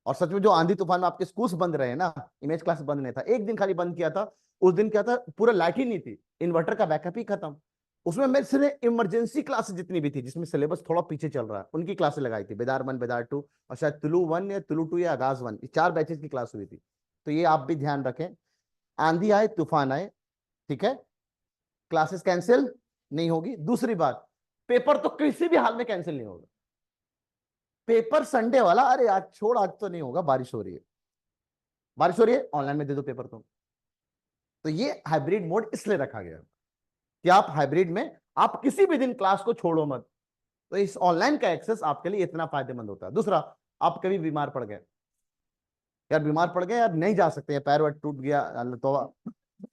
और सच में जो आंधी तूफान में आपके स्कूल्स बंद रहे ना, इमेज क्लास बंद नहीं था। एक दिन खाली बंद किया था, उस दिन क्या था, पूरा लाइट ही नहीं थी, इन्वर्टर का बैकअप ही खत्म। उसमें मैं सिर्फ इमरजेंसी क्लासेस जितनी भी थी, जिसमें सिलेबस थोड़ा पीछे चल रहा है, उनकी क्लासेस लगाई थी। बेदार 1, बेदार 2, और शायद तुलु 1 या तुलु 2 या आगाज 1, 4 बैचेस की क्लास हुई थी। तो ये आप भी ध्यान रखें, आंधी आए तूफान आए, ठीक है, क्लासेस कैंसिल नहीं होगी। दूसरी बात, पेपर तो किसी भी हाल में कैंसिल नहीं होगा। पेपर संडे वाला, अरे आज छोड़, आज तो नहीं होगा, बारिश हो रही है, बारिश हो रही है, ऑनलाइन में दे दो पेपर तुम। तो ये हाइब्रिड मोड इसलिए रखा गया कि आप हाइब्रिड में आप किसी भी दिन क्लास को छोड़ो मत। तो इस ऑनलाइन का एक्सेस आपके लिए इतना फायदेमंद होता है। दूसरा, आप कभी बीमार पड़ गए, यार बीमार पड़ गए, यार नहीं जा सकते, पैर वैर टूट गया, अल्लाह तौबा,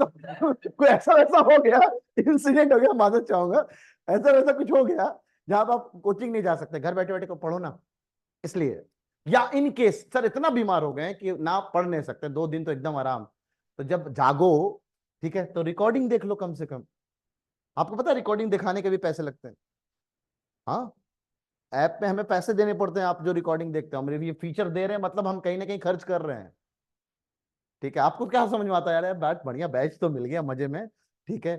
कोई ऐसा वैसा हो गया, इंसिडेंट हो गया, माजूद चाहूंगा, ऐसा वैसा कुछ हो गया जहां आप कोचिंग नहीं जा सकते, घर बैठे बैठे को पढ़ो ना, इसलिए। या इन केस सर इतना बीमार हो गए कि ना पढ़ नहीं सकते, 2 दिन तो एकदम आराम, तो जब जागो, ठीक है, तो रिकॉर्डिंग देख लो कम से कम। आपको पता है रिकॉर्डिंग दिखाने के भी पैसे लगते हैं। हाँ, ऐप में हमें पैसे देने पड़ते हैं, आप जो रिकॉर्डिंग देखते हो, हम ये फीचर दे रहे हैं, मतलब हम कहीं ना कहीं खर्च कर रहे हैं, ठीक है। आपको क्या समझ में आता है, यार बैच बढ़िया, बैच तो मिल गया मजे में, ठीक है।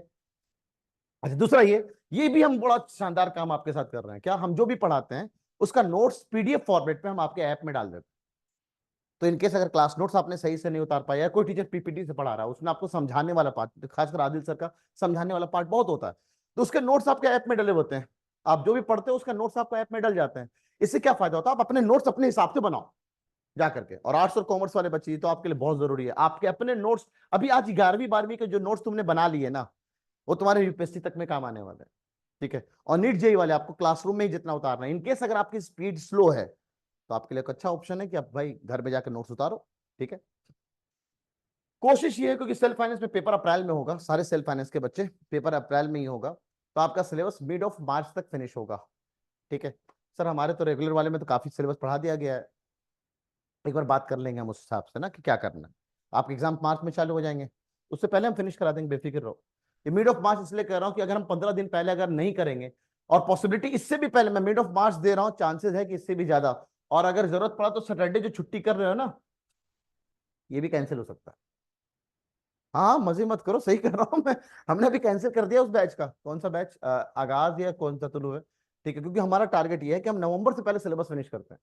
अच्छा, दूसरा ये भी हम बड़ा शानदार काम आपके साथ कर रहे हैं। क्या, हम जो भी पढ़ाते हैं उसका नोट्स पीडीएफ फॉर्मेट पे हम आपके ऐप में डाल देते हैं। तो इनकेस अगर क्लास नोट्स आपने सही से नहीं उतार पाया, या कोई टीचर पीपीटी से पढ़ा रहा है, उसमें आपको समझाने वाला पार्ट, खासकर आदिल सर का समझाने वाला पार्ट बहुत होता है, तो उसके नोट्स आपके ऐप में डले होते हैं। आप जो भी पढ़ते हो उसका नोट्स आपको ऐप में डल जाते हैं। इससे क्या फायदा होता है, आप अपने नोट्स अपने हिसाब से बनाओ जा करके। और आर्ट्स और कॉमर्स वाले बच्चे, तो आपके लिए बहुत जरूरी है, आपके अपने नोट्स। अभी आज 11वीं 12वीं के जो नोट्स तुमने बना लिए ना, वो तुम्हारे यूपीएससी तक में काम आने वाले हैं, ठीक है। और नीट जेई वाले आपको क्लासरूम में ही जितना उतारना है। इनकेस अगर आपकी स्पीड स्लो है, तो आपके लिए एक अच्छा ऑप्शन है कि आप भाई घर में जाकर नोट्स उतारो, ठीक है। कोशिश ये है, क्योंकि सेल्फ फाइनेंस में पेपर अप्रैल में होगा, सारे सेल्फ फाइनेंस के बच्चे पेपर अप्रैल में ही होगा, तो आपका सिलेबस मिड ऑफ मार्च तक फिनिश होगा, ठीक है। सर हमारे तो रेगुलर वाले में तो काफी सिलेबस पढ़ा दिया गया है। एक बार बात कर लेंगे हम उस हिसाब से ना कि क्या करना है। आपके एग्जाम मार्च में चालू हो जाएंगे, उससे पहले हम फिनिश करा देंगे, बेफिक्र रहो। ये मिड ऑफ मार्च इसलिए कह रहा हूँ कि अगर हम 15 दिन पहले अगर नहीं करेंगे, और पॉसिबिलिटी इससे भी पहले, मैं मिड ऑफ मार्च दे रहा हूँ, चांसेस है कि इससे भी ज्यादा, और अगर जरूरत पड़ा तो सैटरडे जो छुट्टी कर रहे हो ना, ये भी कैंसिल हो सकता है। हाँ, मजे मत करो, सही कर रहा हूँ मैं। हमने अभी कैंसिल कर दिया उस बैच का, कौन सा बैच, आगाज या कौन सा तुलु है, ठीक है, क्योंकि हमारा टारगेट ये है कि हम नवंबर से पहले सिलेबस फिनिश करते हैं।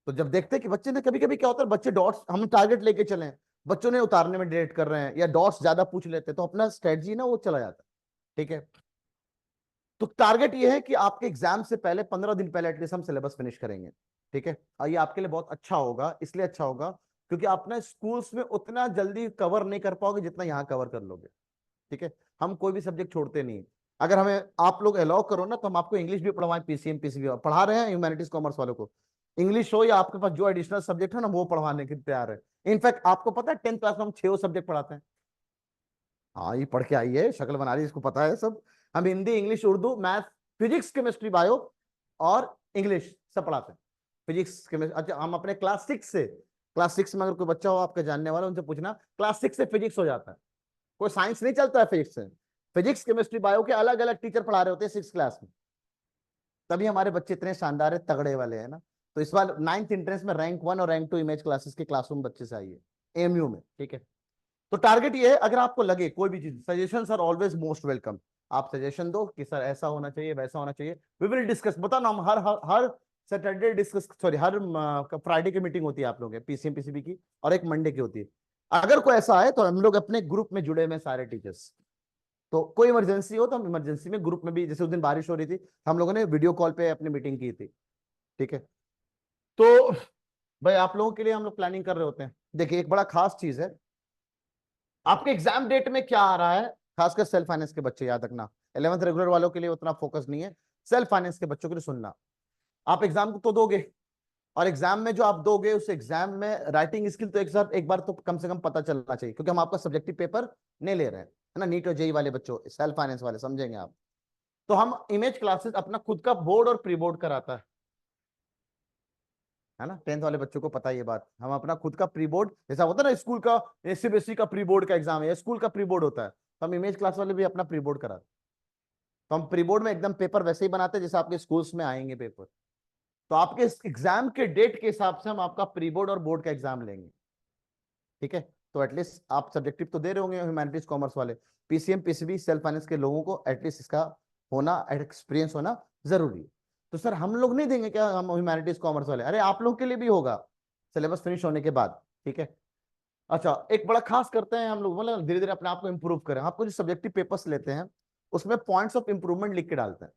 तो जब देखते हैं कि बच्चे ने, कभी कभी क्या होता है, बच्चे डॉट्स, हम टारगेट लेके चले, बच्चों ने उतारने में डिलेट कर रहे हैं, या डॉट्स ज्यादा पूछ लेते हैं, तो अपना स्ट्रेटजी ना वो चला जाता है, ठीक है। तो टारगेट ये है कि आपके एग्जाम से पहले 15 दिन पहले एटलीस्ट हम सिलेबस फिनिश करेंगे, ठीक है। और ये आपके लिए बहुत अच्छा होगा, इसलिए अच्छा होगा क्योंकि आप ना स्कूल्स में उतना जल्दी कवर नहीं कर पाओगे जितना यहाँ कवर कर लोगे, ठीक है। हम कोई भी सब्जेक्ट छोड़ते नहीं। अगर हमें आप लोग अलाउ करो ना, तो हम आपको इंग्लिश भी पढ़वाएं, पीसीएम पीसीबी पढ़ा रहे हैं ह्यूमैनिटीज कॉमर्स वालों को। इंग्लिश हो या आपके पास जो एडिशनल सब्जेक्ट है ना, वो पढ़वाने के लिए तैयार है। इनफैक्ट आपको पता है 10th क्लास में हम 6 सब्जेक्ट पढ़ाते हैं। हाँ, ये पढ़ के आई है, शक्ल बना रही है, इसको पता है सब। हम Hindi, English, Urdu, math, physics, chemistry, bio और इंग्लिश सब पढ़ाते हैं। फिजिक्स केमिस्ट्री, अच्छा, हम अपने क्लास 6 में अगर कोई बच्चा हो आपका जानने वाला, उनसे पूछना, क्लास 6 से फिजिक्स हो जाता है। कोई साइंस नहीं चलता है फिजिक्स से। फिजिक्स केमिस्ट्री बायो के अलग अलग टीचर पढ़ा रहे होते हैं 6 क्लास में। तभी हमारे बच्चे इतने शानदार है, तगड़े वाले हैं ना। तो इस बार 9th एंट्रेंस में रैंक 1 और रैंक 2 इमेज क्लासेस के क्लासरूम बच्चे से आई है एमयू में, ठीक है। तो टारगेट ये है, अगर आपको लगे कोई भी चीज, suggestions are always most welcome. आप सजेशन दो कि सर ऐसा होना चाहिए, वैसा होना चाहिए, वी विल डिस्कस। बताओ ना, हम हर सैटरडे डिस्कस, सॉरी हर फ्राइडे की मीटिंग होती है आप लोगों के पीसीएम पीसीबी की, और एक मंडे की होती है। अगर कोई ऐसा है तो हम लोग अपने ग्रुप में जुड़े हुए सारे टीचर्स, तो कोई इमरजेंसी हो तो हम इमरजेंसी में ग्रुप में भी, जैसे उस दिन बारिश हो रही थी, हम लोगों ने वीडियो कॉल पे अपनी मीटिंग की थी। ठीक है, तो भाई आप लोगों के लिए हम लोग प्लानिंग कर रहे होते हैं। देखिए एक बड़ा खास चीज है, आपके एग्जाम डेट में क्या आ रहा है, खासकर सेल्फ फाइनेंस के बच्चे याद रखना। 11th रेगुलर वालों के लिए उतना फोकस नहीं है, सेल्फ फाइनेंस के बच्चों के लिए सुनना। आप एग्जाम तो दोगे, और एग्जाम में जो आप दोगे उस एग्जाम में राइटिंग स्किल तो एक बार तो कम से कम पता चलना चाहिए, क्योंकि हम आपका सब्जेक्टिव पेपर नहीं ले रहे हैं, है ना। नीट और जेई वाले बच्चों, सेल्फ फाइनेंस वाले समझेंगे आप। तो हम इमेज क्लासेस अपना खुद का बोर्ड और प्री बोर्ड कराता है ना। 10th वाले बच्चों को पता है ये बात, हम अपना खुद का प्री बोर्ड, जैसा होता है ना स्कूल का, सीबीएसई का प्री बोर्ड का एग्जाम है, स्कूल का प्री बोर्ड होता है, तो हम इमेज क्लास वाले भी अपना प्री बोर्ड कराते हैं। तो हम प्री बोर्ड में एकदम पेपर वैसे ही बनाते हैं जैसे आपके स्कूल्स में आएंगे पेपर। तो आपके एग्जाम के डेट के हिसाब से हम आपका प्री बोर्ड और बोर्ड का एग्जाम लेंगे। ठीक है, तो एटलीस्ट आप सब्जेक्टिव तो दे रहे होंगे ह्यूमैनिटीज कॉमर्स वाले, पीसीएम पीसीबी सेल्फ फाइनेंस के लोगों को एटलीस्ट इसका होना, एक्सपीरियंस होना जरूरी है। तो सर हम लोग नहीं देंगे क्या, हम ह्यूमैनिटीज कॉमर्स वाले, अरे आप लोग के लिए भी होगा सिलेबस फिनिश होने के बाद। ठीक है, अच्छा एक बड़ा खास करते हैं हम लोग, मतलब धीरे धीरे अपने आप को इंप्रूव करें। आपको जो सब्जेक्टिव पेपर्स लेते हैं उसमें पॉइंट्स ऑफ इंप्रूवमेंट लिख के डालते हैं।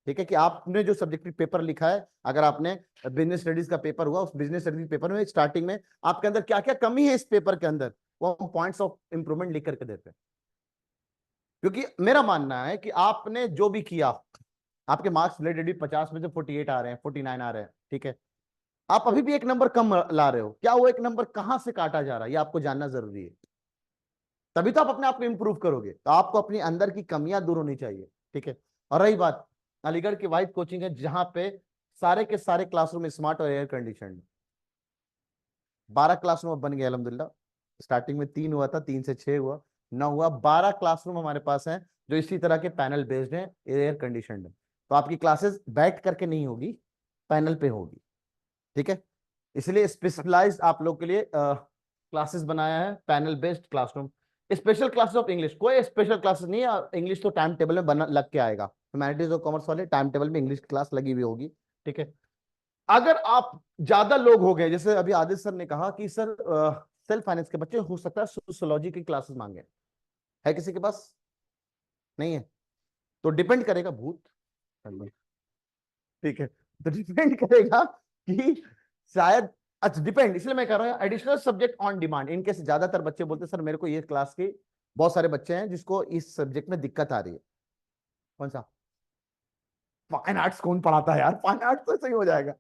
ठीक है, कि आपने जो सब्जेक्टिव पेपर लिखा है, अगर आपने बिजनेस स्टडीज का पेपर हुआ, उस बिजनेस स्टडीज पेपर में स्टार्टिंग में आपके अंदर क्या क्या कमी है इस पेपर के अंदर, वो हम पॉइंट्स ऑफ इंप्रूवमेंट लिख करके देते हैं। क्योंकि मेरा मानना है कि आपने जो भी किया, आपके मार्क्स रिलेटेड 50 में से 48 आ रहे हैं, 49 आ रहे हैं, ठीक है, आप अभी भी एक नंबर कम ला रहे हो, क्या वो एक नंबर कहां से काटा जा रहा है ये आपको जानना जरूरी है। तभी तो आप अपने आप को इंप्रूव करोगे। तो आपको अपनी अंदर की कमियां दूर होनी चाहिए। ठीक है, और रही बात, अलीगढ़ की वाइब कोचिंग है जहां पे सारे के सारे क्लासरूम स्मार्ट और एयर कंडीशन। 12 क्लासरूम बन गए अल्हम्दुलिल्लाह। स्टार्टिंग में 3 हुआ था, 3 से 6 हुआ, 9 हुआ, 12 क्लासरूम हमारे पास हैं जो इसी तरह के पैनल बेस्ड हैं, एयर कंडीशनड है। तो आपकी क्लासेस बैठ करके नहीं होगी, पैनल पे होगी। ठीक है, इसलिए स्पेशलाइज आप लोग के लिए क्लासेस बनाया है, panel based classroom. Special classes of English, कोई स्पेशल क्लासेस नहीं है, इंग्लिश तो टाइम टेबल में बना लग के आएगा। ह्यूमैनिटीज और कॉमर्स वाले टाइम टेबल में इंग्लिश क्लास लगी हुई होगी। ठीक है, अगर आप ज्यादा लोग हो गए, जैसे अभी आदित्य सर ने कहा कि सर सेल्फ फाइनेंस के बच्चे हो सकता है सोशियोलॉजी की क्लासेस मांगे, है किसी के पास? नहीं है, तो डिपेंड करेगा भूत। ठीक है, तो डिपेंड करेगा कि शायद, अच्छा डिपेंड, इसलिए मैं कह रहा हूँ एडिशनल सब्जेक्ट ऑन डिमांड। इनके ज्यादातर बच्चे बोलते हैं सर मेरे को ये क्लास के, बहुत सारे बच्चे हैं जिसको इस सब्जेक्ट में दिक्कत आ रही है। कौन सा? फाइन आर्ट्स कौन पढ़ाता है यार, फाइन आर्ट्स तो सही हो जाएगा।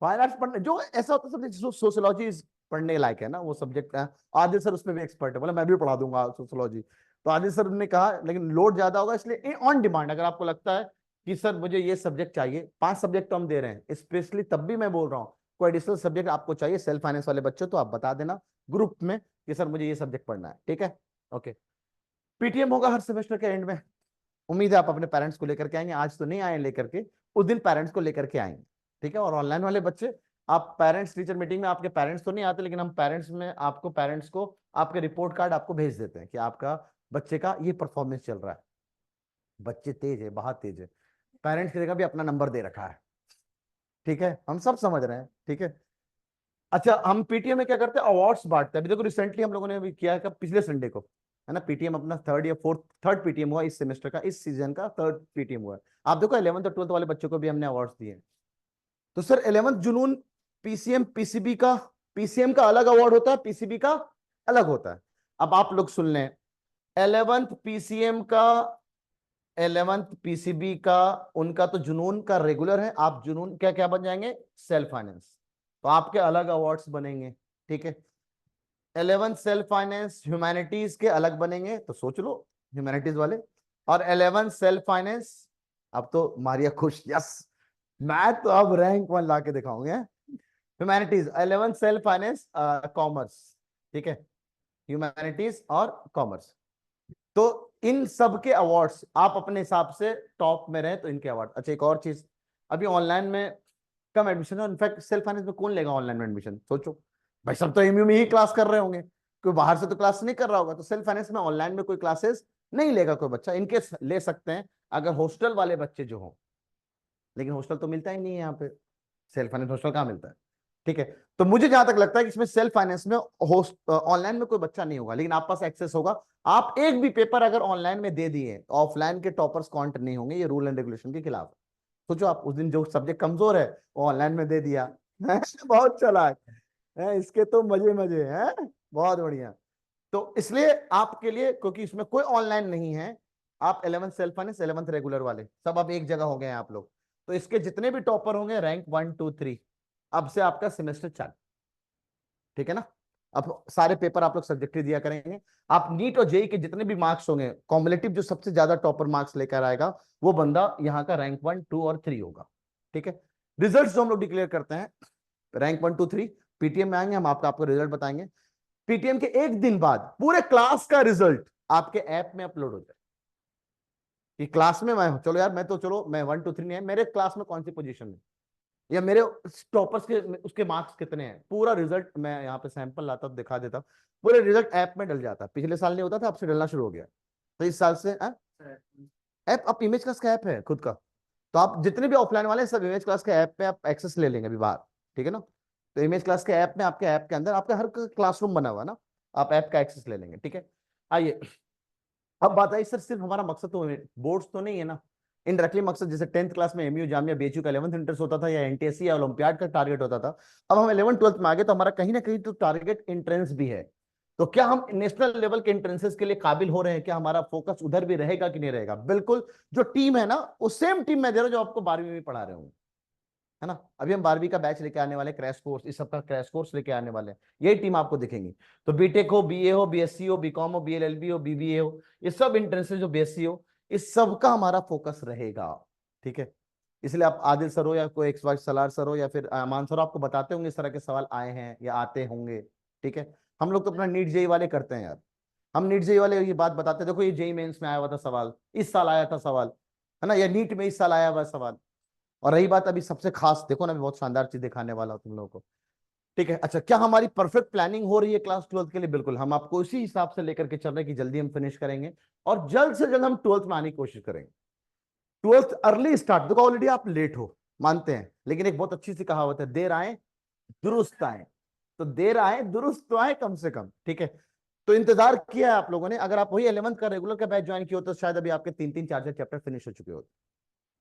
फाइन आर्ट्स पढ़ने जो ऐसा होता है सब्जेक्ट, जो सोशियोलॉजी पढ़ने लायक है ना वो सब्जेक्ट है। आदिल सर उसमें भी एक्सपर्ट है, बोला मैं भी पढ़ा दूंगा सोशियोलॉजी। तो आदिल सर ने कहा लेकिन लोड ज्यादा होगा, इसलिए ऑन डिमांड अगर आपको लगता है कि सर मुझे ये सब्जेक्ट चाहिए, 5 सब्जेक्ट तो हम दे रहे हैं स्पेशली, तब भी मैं बोल रहा हूँ कोई एडिशनल सब्जेक्ट आपको चाहिए सेल्फ फाइनेंस वाले बच्चों, तो आप बता देना ग्रुप में कि सर मुझे ये सब्जेक्ट पढ़ना है। ठीक है, ओके। पीटीएम होगा हर सेमेस्टर के एंड में, उम्मीद है आप अपने पेरेंट्स को लेकर के आएंगे, आज तो नहीं आए लेकर के, उस दिन पेरेंट्स को लेकर के आएंगे। ठीक है, और ऑनलाइन वाले बच्चे, आप पेरेंट्स टीचर मीटिंग में आपके पेरेंट्स तो नहीं आते, लेकिन हम पेरेंट्स में आपको, पेरेंट्स को आपके रिपोर्ट कार्ड आपको भेज देते हैं कि आपका बच्चे का ये परफॉर्मेंस चल रहा है, बच्चे तेज है, बहुत तेज है, पेरेंट्स की जगह भी अपना नंबर दे रखा है। ठीक है, हम सब समझ रहे हैं। ठीक है, अच्छा हम पीटीएम में क्या करते हैं, अवार्ड्स बांटते हैं। अभी देखो रिसेंटली हम लोगों ने अभी किया है, पिछले संडे को, है ना, पीटीएम अपना थर्ड या फोर्थ, थर्ड पीटीएम हुआ इस सेमेस्टर का, इस सीजन का थर्ड पीटीएम हुआ है। आप देखो 11th और 12th वाले बच्चों को भी हमने अवार्ड्स दिए। तो सर 11th जुनून पीसीएम पीसीबी का, पीसीएम का अलग अवार्ड होता है, पीसीबी का अलग होता है। अब आप लोग सुन लें, 11th पीसीएम का, 11th पीसीबी का, उनका तो जुनून का रेगुलर है, आप जुनून क्या क्या बन जाएंगे, सेल्फ फाइनेंस, तो आपके अलग अवार्ड्स बनेंगे। ठीक है, 11th सेल्फ फाइनेंस ह्यूमैनिटीज के अलग बनेंगे, तो सोच लो ह्यूमैनिटीज वाले। और 11th सेल्फ फाइनेंस, अब तो मारिया खुश, यस मैं तो अब रैंक 1 ला के दिखाऊंगे। Humanities 11th self finance commerce. ठीक है, ह्यूमैनिटीज और कॉमर्स, तो इन सब के अवार्ड्स आप अपने हिसाब से टॉप में रहे तो इनके अवार्ड। अच्छा एक और चीज, अभी ऑनलाइन में कम एडमिशन है, इनफैक्ट सेल्फ फाइनेंस में कौन लेगा ऑनलाइन में एडमिशन, सोचो भाई, सब तो एमयू में ही क्लास कर रहे होंगे, कोई बाहर से तो क्लास नहीं कर रहा होगा, तो सेल्फ फाइनेंस में ऑनलाइन में कोई क्लासेस नहीं लेगा कोई बच्चा, इनके ले सकते हैं अगर हॉस्टल वाले बच्चे जो हों, लेकिन हॉस्टल तो मिलता ही नहीं है यहाँ पे, सेल्फ फाइनेंस हॉस्टल कहाँ मिलता है। ठीक है, तो मुझे जहां तक लगता है कि इसमें सेल्फ फाइनेंस में होस्ट ऑनलाइन में कोई बच्चा नहीं होगा, लेकिन आप पास एक्सेस होगा। आप एक भी पेपर अगर ऑनलाइन में दे दिए तो ऑफलाइन के टॉपर्स काउंट नहीं होंगे, ये रूल एंड रेगुलेशन के खिलाफ है। सोचो आप उस दिन जो सब्जेक्ट कमजोर है वो ऑनलाइन में दे दिया बहुत चालाक है, इसके तो मजे मजे हैं, बहुत बढ़िया। तो इसलिए आपके लिए, क्योंकि इसमें कोई ऑनलाइन नहीं है, आप 11th self finance 11th regular वाले सब अब एक जगह हो गए हैं आप लोग, तो इसके जितने भी टॉपर होंगे रैंक 1 2 3, अब से आपका सेमेस्टर चालू। ठीक है ना, अब सारे पेपर आप लोग सब्जेक्टिव दिया करेंगे। आप नीट और जेई के जितने भी मार्क्स होंगे कॉम्पिटिटिव, जो सबसे ज्यादा टॉपर मार्क्स लेकर आएगा वो बंदा यहाँ का रैंक 1 2 और 3 होगा। ठीक है, रिजल्ट जो हम लोग डिक्लेयर करते हैं रैंक 1 2 3 पीटीएम में आएंगे, हम आपको रिजल्ट बताएंगे। पीटीएम के एक दिन बाद पूरे क्लास का रिजल्ट आपके ऐप में अपलोड हो जाए कि क्लास में मैं, चलो यार मैं तो, चलो मैं 1 2 3 नहीं है, मेरे क्लास में कौन सी पोजीशन है या मेरे टॉपर्स के उसके मार्क्स कितने हैं, पूरा रिजल्ट मैं यहाँ पे सैंपल लाता हूँ दिखा देता हूँ। पूरे रिजल्ट ऐप में डल जाता है, पिछले साल नहीं होता था, अब से डलना शुरू हो गया। तो इस साल से ऐप, अब इमेज क्लास का ऐप है खुद का, तो आप जितने भी ऑफलाइन वाले सब इमेज क्लास के ऐप पे आप एक्सेस ले लेंगे अभी बाहर। ठीक है ना, तो इमेज क्लास के ऐप में, आपके ऐप के अंदर आपका हर क्लासरूम बना हुआ है ना, आप ऐप का एक्सेस ले लेंगे। ठीक है, आइए अब बात आई सर सिर्फ हमारा मकसद तो बोर्ड्स तो नहीं है ना, इनडायरेक्टली मकसद, जैसे 10th क्लास में एमयू जामिया बीएचयू का 11th इंटरेस्ट होता था या एनटीएससी या ओलंपियाड का टारगेट होता था, अब हम 11th 12th में आ गए तो हमारा कहीं ना कहीं तो टारगेट एंट्रेंस भी है। तो क्या हम नेशनल लेवल के एंट्रेंसेस के लिए काबिल हो रहे हैं, क्या हमारा फोकस उधर भी रहेगा कि नहीं रहेगा? बिल्कुल, जो टीम है ना वो सेम टीम में दे रहा हूं जो आपको 12वीं में पढ़ा रहे होंगे, है ना। अभी हम 12वीं का बैच लेके आने वाले, क्रैश कोर्स, इस सब का क्रैश कोर्स लेके आने वाले हैं, यही टीम आपको दिखेंगी। तो बीटेक हो, बीए हो, बीएससी हो, बीकॉम हो, बीएलएलबी हो, बीबीए हो, ये सब इंट्रेंसेस जो बीएससी हो, इस सब का हमारा फोकस रहेगा। ठीक है, इसलिए आप आदिल सर हो या कोई एक्स वाई सलार सर हो या फिर अमान सर, आपको बताते होंगे इस तरह के सवाल आए हैं या आते होंगे। ठीक है, हम लोग तो अपना नीट जेई वाले करते हैं यार, हम नीट जेई वाले ये बात बताते हैं, देखो ये जेई मेंस में आया हुआ था सवाल, इस साल आया था सवाल, है ना, या नीट में इस साल आया हुआ सवाल। और रही बात अभी सबसे खास, देखो ना अभी बहुत शानदार चीज दिखाने वाला हूं तुम लोगों को। ठीक है, अच्छा क्या हमारी परफेक्ट प्लानिंग हो रही है क्लास 12th के लिए? बिल्कुल, हम आपको इसी हिसाब से लेकर के चल रहे हैं कि जल्दी हम फिनिश करेंगे और जल्द से जल्द हम 12th में आने की कोशिश करेंगे। 12th अर्ली स्टार्ट, देखो ऑलरेडी आप लेट हो मानते हैं, लेकिन एक बहुत अच्छी सी कहावत है, देर आए दुरुस्त आए, तो देर आए दुरुस्त तो आए कम से कम। ठीक है, तो इंतजार किया है आप लोगों ने, अगर आप वही 11th का रेगुलर का बैच ज्वाइन किया हो तो शायद अभी आपके 3 3 4 4 चैप्टर फिनिश हो चुके हो,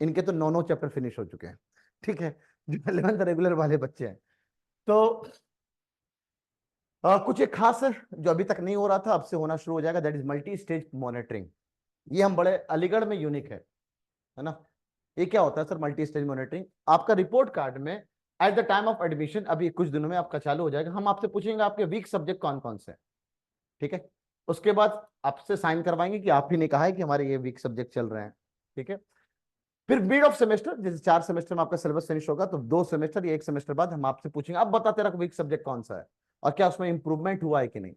इनके तो 9 9 चैप्टर फिनिश हो चुके हैं। ठीक है, जो 11th रेगुलर वाले बच्चे हैं। तो कुछ एक खास है जो अभी तक नहीं हो रहा था, अब से होना शुरू हो जाएगा, that is multi stage monitoring. ये हम बड़े अलीगढ़ में यूनिक है ना। ये क्या होता है सर मल्टी स्टेज मॉनिटरिंग? आपका रिपोर्ट कार्ड में at the time of admission, अभी कुछ दिनों में आपका चालू हो जाएगा, हम आपसे पूछेंगे आपके वीक सब्जेक्ट कौन कौन से हैं। ठीक है, उसके बाद आपसे साइन करवाएंगे कि आप ही ने कहा है कि हमारे ये वीक सब्जेक्ट चल रहे हैं। ठीक है, फिर मिड ऑफ सेमेस्टर, जैसे 4 सेमेस्टर में आपका सिलेबस फिनिश होगा तो 2 सेमेस्टर या 1 सेमेस्टर बाद हम आपसे पूछेंगे अब बता तेरा वीक सब्जेक्ट कौन सा है और क्या उसमें इंप्रूवमेंट हुआ है कि नहीं।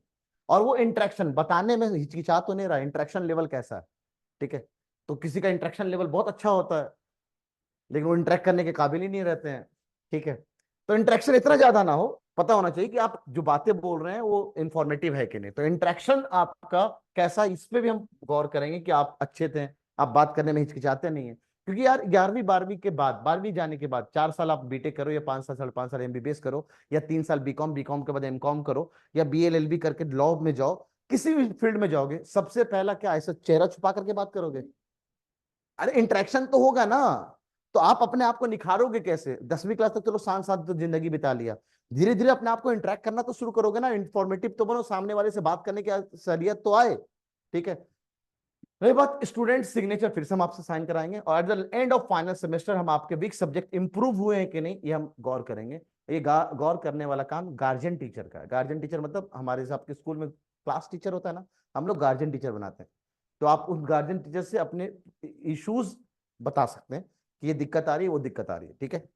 और वो इंटरेक्शन बताने में हिचकिचा तो नहीं रहा, इंटरेक्शन लेवल कैसा है। ठीक है, तो किसी का इंटरेक्शन लेवल बहुत अच्छा होता है लेकिन वो इंटरेक्ट करने के काबिल ही नहीं रहते हैं। ठीक है, तो इंटरेक्शन इतना ज्यादा ना हो, पता होना चाहिए कि आप जो बातें बोल रहे हैं वो इंफॉर्मेटिव है कि नहीं। तो इंटरेक्शन आपका कैसा, इस पे भी हम गौर करेंगे कि आप अच्छे थे, आप बात करने में हिचकिचाते नहीं है। क्योंकि यार 11वीं 12वीं के बाद, 12वीं जाने के बाद 4 साल आप बीटेक करो या 5 साल 5.5 साल एमबीबीएस करो या 3 साल बीकॉम, बीकॉम के बाद एमकॉम करो या बीएलएलबी करके लॉ में जाओ, किसी भी फील्ड में जाओगे, सबसे पहला क्या ऐसा चेहरा छुपा करके बात करोगे? अरे इंटरेक्शन तो होगा ना, तो आप अपने आप को निखारोगे कैसे? 10वीं क्लास तक चलो शांत साथ तो जिंदगी बिता लिया, धीरे धीरे अपने आप को इंटरेक्ट करना तो शुरू करोगे ना, इंफॉर्मेटिव तो बनो, सामने वाले से बात करने की सहलियत तो आए। ठीक है, रही बात स्टूडेंट सिग्नेचर, फिर से हम आपसे साइन कराएंगे और at the end of final semester हम आपके वीक सब्जेक्ट इंप्रूव हुए हैं कि नहीं ये हम गौर करेंगे। ये गौर करने वाला काम गार्जियन टीचर का है। गार्जियन टीचर मतलब हमारे हिसाब के स्कूल में क्लास टीचर होता है ना, हम लोग गार्जियन टीचर बनाते हैं। तो आप उस गार्जियन टीचर से अपने इश्यूज बता सकते हैं कि ये दिक्कत आ रही है, वो दिक्कत आ रही है। ठीक है,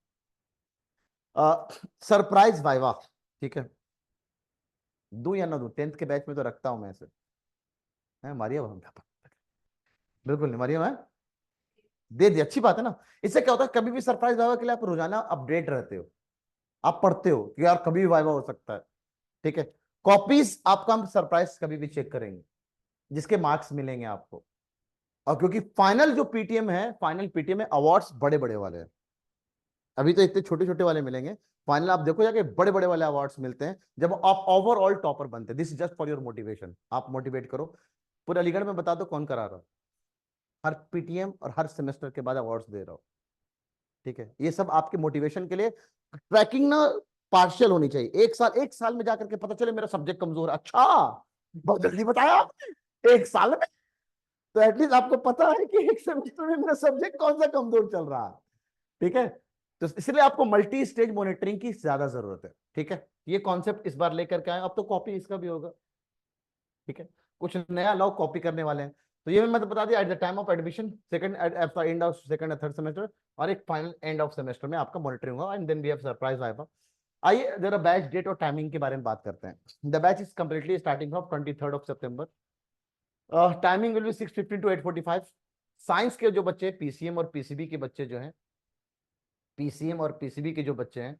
सरप्राइज वाइवा, ठीक है, दूं या ना दूं? 10th के बैच में तो रखता हूं मैं इसे, है मारिया बिल्कुल नहीं मारिया, मैं दे दी, अच्छी बात है ना। इससे क्या होता है, कभी भी सरप्राइज वाइवा के लिए आप रोजाना अपडेट रहते हो, आप पढ़ते हो कि यार कभी भी वाइवा हो सकता है। ठीक है, कॉपीज आपका हम सरप्राइज कभी भी चेक करेंगे, जिसके मार्क्स मिलेंगे आपको। और क्योंकि फाइनल जो पीटीएम है, फाइनल पीटीएम में अवार्ड्स बड़े बड़े वाले हैं, अभी तो इतने छोटे छोटे वाले मिलेंगे, फाइनल आप देखो जाके बड़े बड़े वाले अवार्ड्स मिलते हैं जब आप ओवरऑल टॉपर बनते हैं। This is just for your motivation, आप मोटिवेट करो। पूरे अलीगढ़ में बता दो कौन करा रहा, हर पीटीएम और हर सेमेस्टर के बाद अवार्ड्स दे रहा हूं, ठीक है। ये सब आपके मोटिवेशन के लिए। ट्रैकिंग ना पार्शियल होनी चाहिए, एक साल में जाकर के पता चले मेरा सब्जेक्ट कमजोर है, अच्छा बहुत जल्दी बताया आपने, एक साल में, तो एटलीस्ट आपको पता है कि एक सेमेस्टर में मेरा सब्जेक्ट कौन सा कमजोर चल रहा है, ठीक है। तो इसलिए आपको मल्टी स्टेज मॉनिटरिंग की ज्यादा जरूरत है, ठीक है। ये कॉन्सेप्ट इस बार लेकर के आए, अब तो कॉपी इसका भी होगा, ठीक है। कुछ नया लॉ कॉपी करने वाले हैं, तो ये मैं तो बता दिया, at the time of admission, second at the end of second और थर्ड सेमेस्टर, और एक फाइनल एंड ऑफ सेमेस्टर में आपका मॉनिटरिंग होगा, and then we have surprise viva. आइए जरा बैच डेट और टाइमिंग के बारे में बात करते हैं। The batch is completely starting from 23rd of September। Timing will be 6:15 to 8:45। Science के जो बच्चे, पीसीएम और पीसीबी के बच्चे जो हैं, पीसीएम और पीसीबी के जो बच्चे हैं,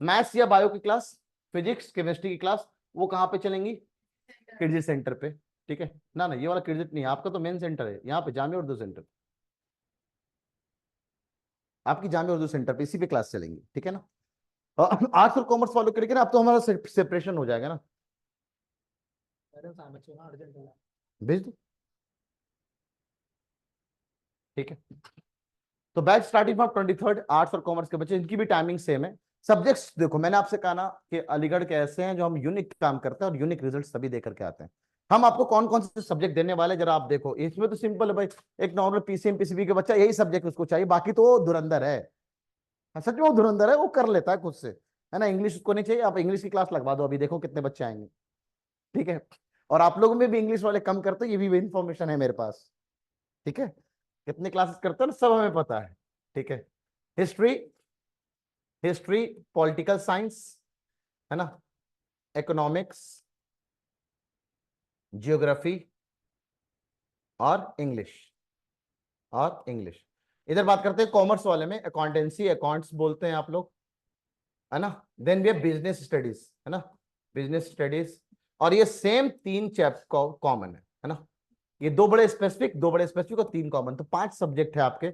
मैथ्स या बायो की क्लास, फिजिक्स केमिस्ट्री की क्लास, वो कहाँ पे चलेंगी? किडजी सेंटर पे, ठीक है ना। ये वाला किडजिट नहीं है आपका, तो मेन सेंटर है यहाँ पे, जामिया उर्दू सेंटर, आपकी जामिया उर्दू सेंटर पे इसी पे क्लास चलेंगी, ठीक है ना। आर्ट्स और कॉमर्स वालों के लिए ना अब तो हमारा सेपरेशन हो जाएगा ना, भेज दो, ठीक है। तो batch starting from 23rd, arts और कॉमर्स के बच्चे, इनकी भी टाइमिंग सेम है। सब्जेक्ट्स देखो, मैंने आपसे कहा ना कि अलीगढ़ के ऐसे हैं जो हम यूनिक काम करते हैं और यूनिक रिजल्ट सभी देकर के आते हैं। हम आपको कौन कौन से सब्जेक्ट देने वाले जरा आप देखो, इसमें तो सिंपल है भाई, एक नॉर्मल पीसीएम पीसीबी के बच्चा यही सब्जेक्ट उसको चाहिए, बाकी तो वो धुरंधर है। हाँ, सच में वो धुरंधर है, वो कर लेता है खुद से, है ना। इंग्लिश उसको नहीं चाहिए, आप इंग्लिश की क्लास लगवा दो, अभी देखो कितने बच्चे आएंगे, ठीक है। और आप लोगों में भी इंग्लिश वाले कम करते हो, ये भी इंफॉर्मेशन है मेरे पास, ठीक है। कितने क्लासेस करते हो ना, सब हमें पता है, ठीक है। हिस्ट्री, हिस्ट्री, पॉलिटिकल साइंस, है ना, इकोनॉमिक्स, जियोग्राफी और इंग्लिश, और इंग्लिश। इधर बात करते हैं कॉमर्स वाले में, अकाउंटेंसी, अकाउंट्स बोलते हैं आप लोग, है ना। Then we have business studies, है ना, बिजनेस स्टडीज। और ये सेम तीन चैप्टर कॉमन है ना। ये दो बड़े स्पेसिफिक, दो बड़े स्पेसिफिक और तीन कॉमन, तो 5 सब्जेक्ट है आपके।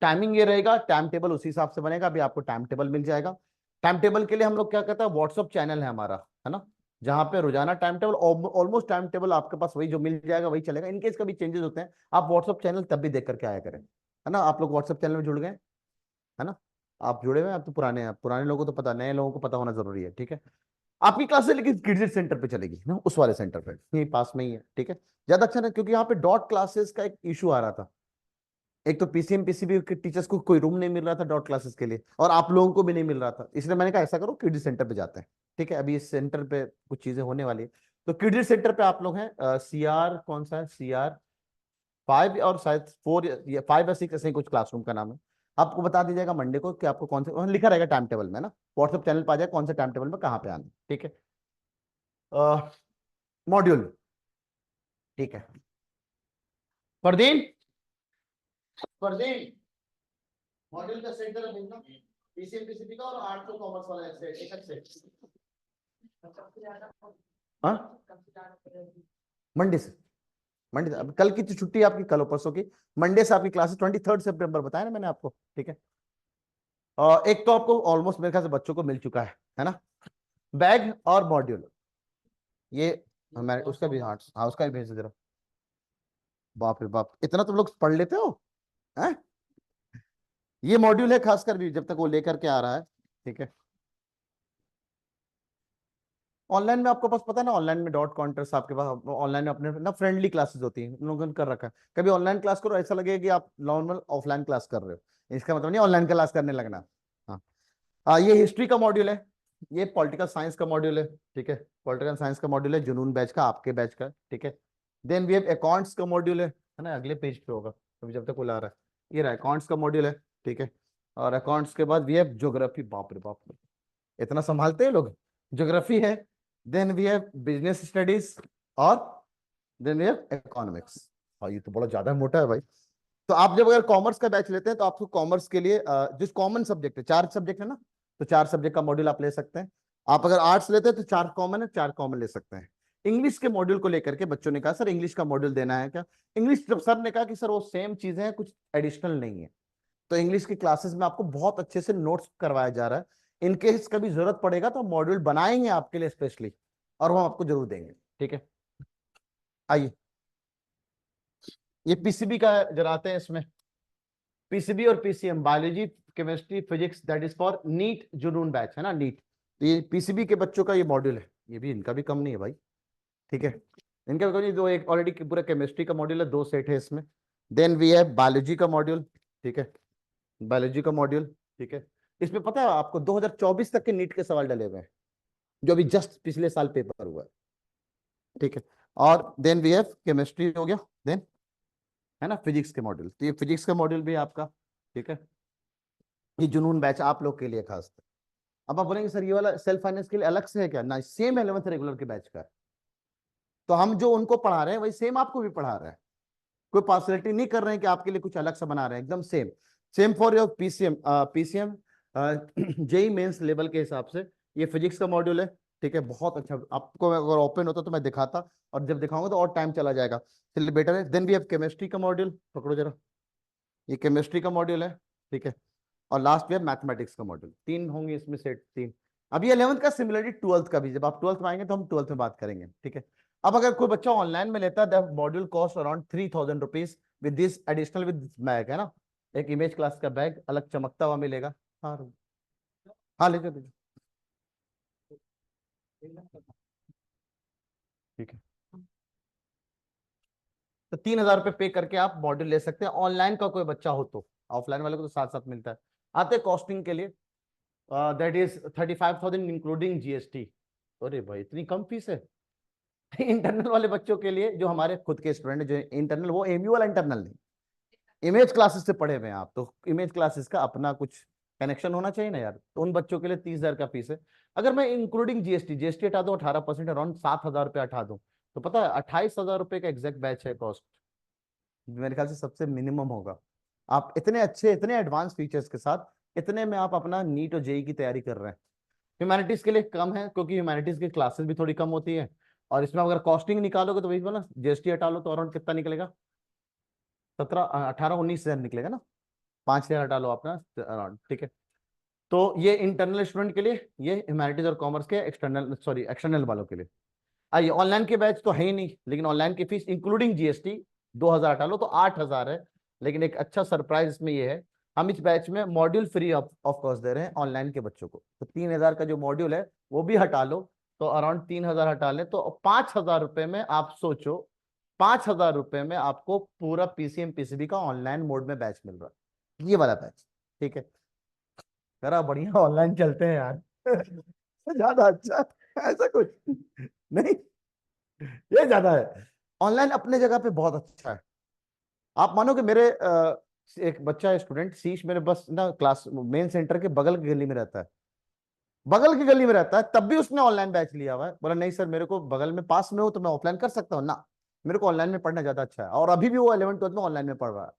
टाइमिंग ये रहेगा, टाइम टेबल उसी हिसाब से बनेगा, अभी आपको टाइम टेबल मिल जाएगा। टाइम टेबल के लिए हम लोग क्या कहते हैं, व्हाट्सअप चैनल है हमारा, है ना, जहां पे रोजाना time table, almost time table आपके पास वही जो मिल जाएगा वही चलेगा। इनकेस कभी चेंजेस होते हैं, आप व्हाट्सअप चैनल तब भी देख करके आया करें, है ना। आप लोग व्हाट्सअप चैनल में जुड़ गए, है ना, आप जुड़े हुए हैं, आप तो पुराने हैं, पुराने लोगों को तो पता, नए लोगों को पता होना जरूरी है, ठीक है। आपकी क्लास है लेकिन किड्स सेंटर पे चलेगी ना, उस वाले सेंटर पे, यही पास में ही है, ठीक है। ज्यादा अच्छा ना, क्योंकि यहाँ पे डॉट क्लासेस का एक इशू आ रहा था। एक तो पीसीएम पीसीबी के टीचर्स को कोई रूम नहीं मिल रहा था डॉट क्लासेस के लिए, और आप लोगों को भी नहीं मिल रहा था, इसलिए मैंने कहा ऐसा करो किड्स सेंटर पे जाते हैं, ठीक है। अभी इस सेंटर पे कुछ चीजें होने वाली है, तो किड्स सेंटर पे आप लोग हैं। सीआर कौन सा है, CR 5 और शायद 4 या 5 या 6 ऐसे ही कुछ क्लासरूम का नाम है। आपको बता दीजिएगा मंडे को कि आपको कौन से, वहाँ लिखा रहेगा टाइम टेबल में ना, व्हाट्सएप चैनल पर आ जाए कौन से टाइम टेबल में कहाँ पे आना है, ठीक है। मॉड्यूल, ठीक है। परदीन, परदीन, मॉड्यूल का सेट जरा भेजना, पीसीएम पीसीबी का और आर्ट्स और कॉमर्स वाला सेट, एक एक सेट। हाँ, मंडे से, मंडे से, अब कल की तो छुट्टी है आपकी, कल और परसों की, मंडे से आपकी क्लासेस 23rd September बताया ना मैंने आपको, ठीक है। एक तो आपको ऑलमोस्ट मेरे ख्याल से बच्चों को मिल चुका है ना, बैग और मॉड्यूल। ये मैं उसका भी, हाँ उसका भी भेज दो जरा। बाप रे बाप, इतना तुम लोग पढ़ लेते हो, हैं? ये मॉड्यूल है खासकर भी, जब तक वो लेकर के आ रहा है, ठीक है। ऑनलाइन में आपको पास पता है ना, ऑनलाइन में डॉट कॉन्टेस्ट आपके पास, ऑनलाइन में अपने ना फ्रेंडली क्लासेस होती हैं, उन लोगों ने कर रखा है। कभी ऑनलाइन क्लास करो, ऐसा लगेगा कि आप नॉर्मल ऑफलाइन क्लास कर रहे हो, इसका मतलब नहीं ऑनलाइन क्लास करने लगना। हाँ, ये हिस्ट्री का मॉड्यूल है, ये पॉलिटिकल साइंस का मॉड्यूल है, ठीक है। पॉलिटिकल साइंस का मॉड्यूल है, जुनून बैच का, आपके बैच का, ठीक है। देन वी हैव अकाउंट्स का मॉड्यूल है ना, अगले पेज पे होगा अभी जब तक वो ला रहा है, ये रहा अकाउंट्स का मॉड्यूल है, ठीक है। और अकाउंट्स के बाद वी हैव ज्योग्राफी, बाप रे बाप, इतना संभालते हैं लोग, ज्योग्राफी है। Then we have business studies, और देन वी हैव इकोनॉमिक्स। हाँ, ये तो बड़ा ज्यादा मोटा है भाई। तो आप जब अगर कॉमर्स का बैच लेते हैं तो आपको कॉमर्स के लिए जिस कॉमन सब्जेक्ट है, 4 सब्जेक्ट है ना, तो 4 सब्जेक्ट का मॉड्यूल आप ले सकते हैं। आप अगर आर्ट्स लेते हैं तो 4 कॉमन है, 4 कॉमन ले सकते हैं। इंग्लिश के मॉड्यूल को लेकर के बच्चों ने कहा सर इंग्लिश का मॉड्यूल देना है क्या। इंग्लिश जब सर ने कहा कि सर वो सेम चीजें हैं, कुछ एडिशनल नहीं है, तो इंग्लिश की क्लासेस में आपको बहुत अच्छे से नोट्स करवाया जा रहा है। इनकेस कभी जरूरत पड़ेगा तो मॉड्यूल बनाएंगे आपके लिए स्पेशली, और वो हम आपको जरूर देंगे। ठीक है, आइए ये पीसीबी का जरा आते हैं इसमें। पीसीबी और PCM, biology chemistry physics, that is for NEET जुनून बैच है ना, नीट। तो ये पीसीबी के बच्चों का ये मॉड्यूल है, ये भी इनका भी कम नहीं है भाई। ठीक है, इनका भी कम नहीं, दो एक ऑलरेडी पूरा केमिस्ट्री का मॉड्यूल है, 2 सेट है इसमें। देन वी है बायोलॉजी का मॉड्यूल। ठीक है, बायोलॉजी का मॉड्यूल। ठीक है, इसमें पता है आपको 2024 तक के नीट के सवाल डले हुए हैं, जो अभी जस्ट पिछले साल पेपर हुआ है। ठीक है, और देन वी हैव केमिस्ट्री हो गया, देन है ना फिजिक्स के मॉड्यूल, तो ये फिजिक्स का मॉड्यूल भी है आपका। ठीक है, ये जुनून बैच आप लोग के लिए खास। अब आप बोलेंगे सर ये वाला सेल्फ फाइनेंस के लिए अलग से है क्या, ना सेम 11th रेगुलर के बैच का है। तो हम जो उनको पढ़ा रहे हैं वही सेम आपको भी पढ़ा रहे हैं, कोई पार्सलिटी नहीं कर रहे हैं कि आपके लिए कुछ अलग से बना रहे हैं, एकदम same. Same for your PCM, PCM JEE mains level के हिसाब से ये फिजिक्स का मॉड्यूल है। ठीक है, बहुत अच्छा, आपको अगर ओपन होता तो मैं दिखाता, और जब दिखाऊंगा तो और टाइम चला जाएगा, इसलिए बेटर है। देन वी हैव केमिस्ट्री का मॉड्यूल, पकड़ो जरा, ये केमिस्ट्री का मॉड्यूल है। ठीक है, और लास्ट में मैथमेटिक्स का मॉड्यूल, 3 होंगे इसमें सेट, 3। अभी 11th का सिमिलरली 12th का भी, जब आप 12th में आएंगे तो हम 12th में बात करेंगे। ठीक है, अब अगर कोई बच्चा ऑनलाइन में लेता है, the module cost around 3000 rupees with this additional with bag, है ना, एक इमेज क्लास का बैग अलग चमकता हुआ मिलेगा। हाँ हाँ, ले जाओ। ठीक है, तो 3000 रुपये पे करके आप मॉड्यूल ले सकते हैं, ऑनलाइन का कोई बच्चा हो तो। ऑफलाइन वाले को तो साथ साथ मिलता है। आते कॉस्टिंग के लिए, दैट इज 35,000 इंक्लूडिंग जीएसटी। अरे भाई इतनी कम फीस है। इंटरनल वाले बच्चों के लिए, जो हमारे खुद के स्टूडेंट जो इंटरनल, वो एमयू वाला इंटरनल नहीं, इमेज क्लासेस से पढ़े हुए हैं आप, तो इमेज क्लासेस का अपना कुछ कनेक्शन होना चाहिए ना यार, तो उन बच्चों के लिए 30,000 का फीस है। अगर मैं इंक्लूडिंग जीएसटी, जीएसटी हटा दूं 18%, अराउंड 7,000 रुपये हटा दूं, तो पता है 28,000 रुपये का एग्जैक्ट बैच है कॉस्ट। मेरे ख्याल से सबसे मिनिमम होगा। आप इतने अच्छे, इतने एडवांस फीचर्स के साथ, इतने में आप अपना नीट और जेई की तैयारी कर रहे हैं। ह्यूमैनिटीज के लिए कम है, क्योंकि ह्यूमैनिटीज की क्लासेस भी थोड़ी कम होती है, और इसमें अगर कॉस्टिंग निकालोगे तो वही बोला, जीएसटी हटा लो तो अराउंड कितना निकलेगा, 18-19 हजार निकलेगा ना, 5,000 हटा लो अपना अराउंड। ठीक है, तो ये इंटरनल स्टूडेंट के लिए, ये ह्यूमैनिटीज और कॉमर्स के एक्सटर्नल, सॉरी एक्सटर्नल वालों के लिए। आइए, ऑनलाइन के बैच तो है ही नहीं, लेकिन ऑनलाइन की फीस इंक्लूडिंग जीएसटी 2,000 हटा लो तो 8,000 है। लेकिन एक अच्छा सरप्राइज इसमें ये है, हम इस बैच में मॉड्यूल फ्री ऑफ कॉस्ट दे रहे हैं ऑनलाइन के बच्चों को। तो 3,000 का जो मॉड्यूल है वो भी हटा लो, तो अराउंड 3,000 हटा ले तो 5,000 रुपए में आप सोचो, 5,000 रुपए में आपको पूरा पीसीएम पीसीबी का ऑनलाइन मोड में बैच मिल रहा है, ये वाला बैच। ठीक है, जरा बढ़िया ऑनलाइन चलते हैं यार। ज्यादा अच्छा, ऐसा कुछ नहीं, ये ज्यादा है। ऑनलाइन अपने जगह पे बहुत अच्छा है। आप मानो कि मेरे एक बच्चा है, स्टूडेंट शीश, मेरे बस ना क्लास मेन सेंटर के बगल की गली में रहता है, बगल की गली में रहता है, तब भी उसने ऑनलाइन बैच लिया हुआ है। बोला नहीं सर, मेरे को बगल में पास में हो तो मैं ऑफलाइन कर सकता हूँ ना, मेरे को ऑनलाइन में पढ़ना ज्यादा अच्छा है, और अभी भी वो 11th 12th में ऑनलाइन में पढ़ रहा है।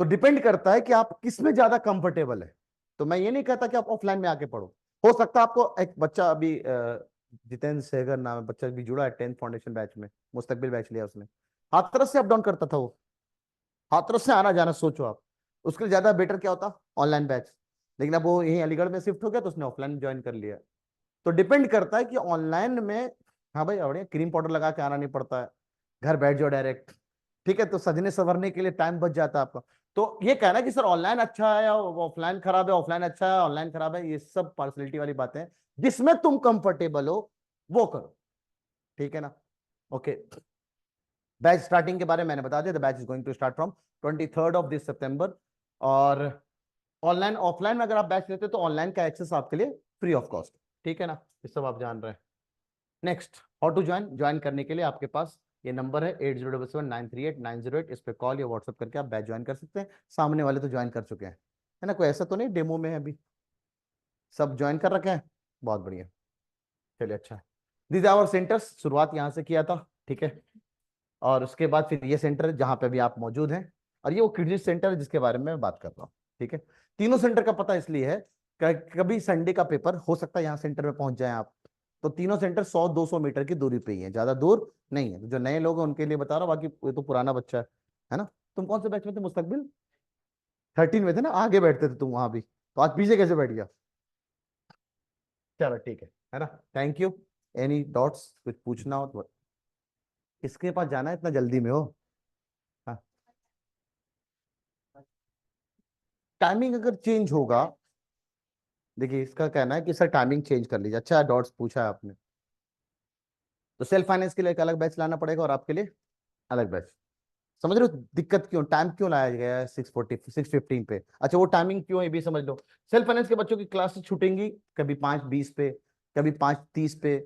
तो डिपेंड करता है कि आप किस में ज्यादा कंफर्टेबल है। तो मैं ये नहीं कहता कि आप ऑफलाइन में आके पढ़ो। हो सकता है आपको, एक बच्चा अभी जितेंद्र सहगर नाम है, बच्चा भी जुड़ा है 10th फाउंडेशन बैच में, मुस्तकबिल बैच लिया उसने, हाथरस से अप डाउन करता था वो, हाथरस से आना जाना सोचो आप, उसके लिए ज्यादा बेटर क्या होता, ऑनलाइन बैच। लेकिन अब वो यहीं अलीगढ़ में शिफ्ट हो गया तो उसने ऑफलाइन ज्वाइन कर लिया। तो डिपेंड करता है कि ऑनलाइन में, हाँ भाई बढ़िया, क्रीम पाउडर लगा के आना नहीं पड़ता है, घर बैठ जाओ डायरेक्ट। ठीक है, तो सजने संवरने के लिए टाइम बच जाता है आपका। तो ये कहना कि सर ऑनलाइन अच्छा है या ऑफलाइन खराब है, ऑफलाइन अच्छा है ऑनलाइन खराब है, ये सब पार्सलिटी वाली बातें हैं, जिसमें तुम कंफर्टेबल हो वो करो। ठीक है ना, ओके। बैच स्टार्टिंग के बारे में मैंने बता दिया, the batch is going to start from 23rd of this सितंबर। और ऑनलाइन ऑफलाइन में अगर आप बैच लेते हो तो ऑनलाइन का एक्सेस आपके लिए फ्री ऑफ कॉस्ट। ठीक है ना, ये सब आप जान रहे हैं। Next, how to join, join करने के लिए आपके पास ये नंबर है 8077938908, इस पे कॉल या व्हाट्सएप करके आप बैच ज्वाइन कर सकते हैं। सामने वाले तो ज्वाइन कर चुके हैं, है ना, कोई ऐसा तो नहीं डेमो में है अभी, सब ज्वाइन कर रखे हैं, बहुत बढ़िया, चलिए अच्छा है। दीज आवर सेंटर्स, शुरुआत यहाँ से किया था। ठीक है, और उसके बाद फिर ये सेंटर जहाँ पे भी आप मौजूद हैं, और ये वो किड्स सेंटर है जिसके बारे में मैं बात कर रहा हूँ। ठीक है, तीनों सेंटर का पता इसलिए है कभी संडे का पेपर हो सकता है यहाँ सेंटर में पहुंच जाए आप, तो तीनों सेंटर 100-200 मीटर की दूरी पे ही है, ज्यादा दूर नहीं है। तो जो नए लोग हैं उनके लिए बता रहा हूँ, बाकी ये तो पुराना बच्चा है ना। तुम कौन से बैच में थे मुस्तकबिल? 13 में थे ना, आगे बैठते थे तुम वहां भी, तो आज पीछे कैसे बैठ गया? चलो ठीक है ना। Thank you. एनी डॉट्स, कुछ पूछना हो तो? किसके पास जाना है इतना जल्दी में हो? हाँ, टाइमिंग अगर चेंज होगा, देखिए इसका कहना है कि सर टाइमिंग चेंज कर लीजिए। अच्छा डॉट्स पूछा है आपने, तो सेल्फ फाइनेंस के लिए एक अलग बैच लाना पड़ेगा और आपके लिए अलग बैच। समझ रहे हो दिक्कत क्यों, टाइम क्यों लाया गया है 6:40 6:15 पे? अच्छा वो टाइमिंग क्यों है ये भी समझ लो। सेल्फ फाइनेंस के बच्चों की क्लासेस छूटेंगी कभी 5:20 पे, कभी 5:30 पे।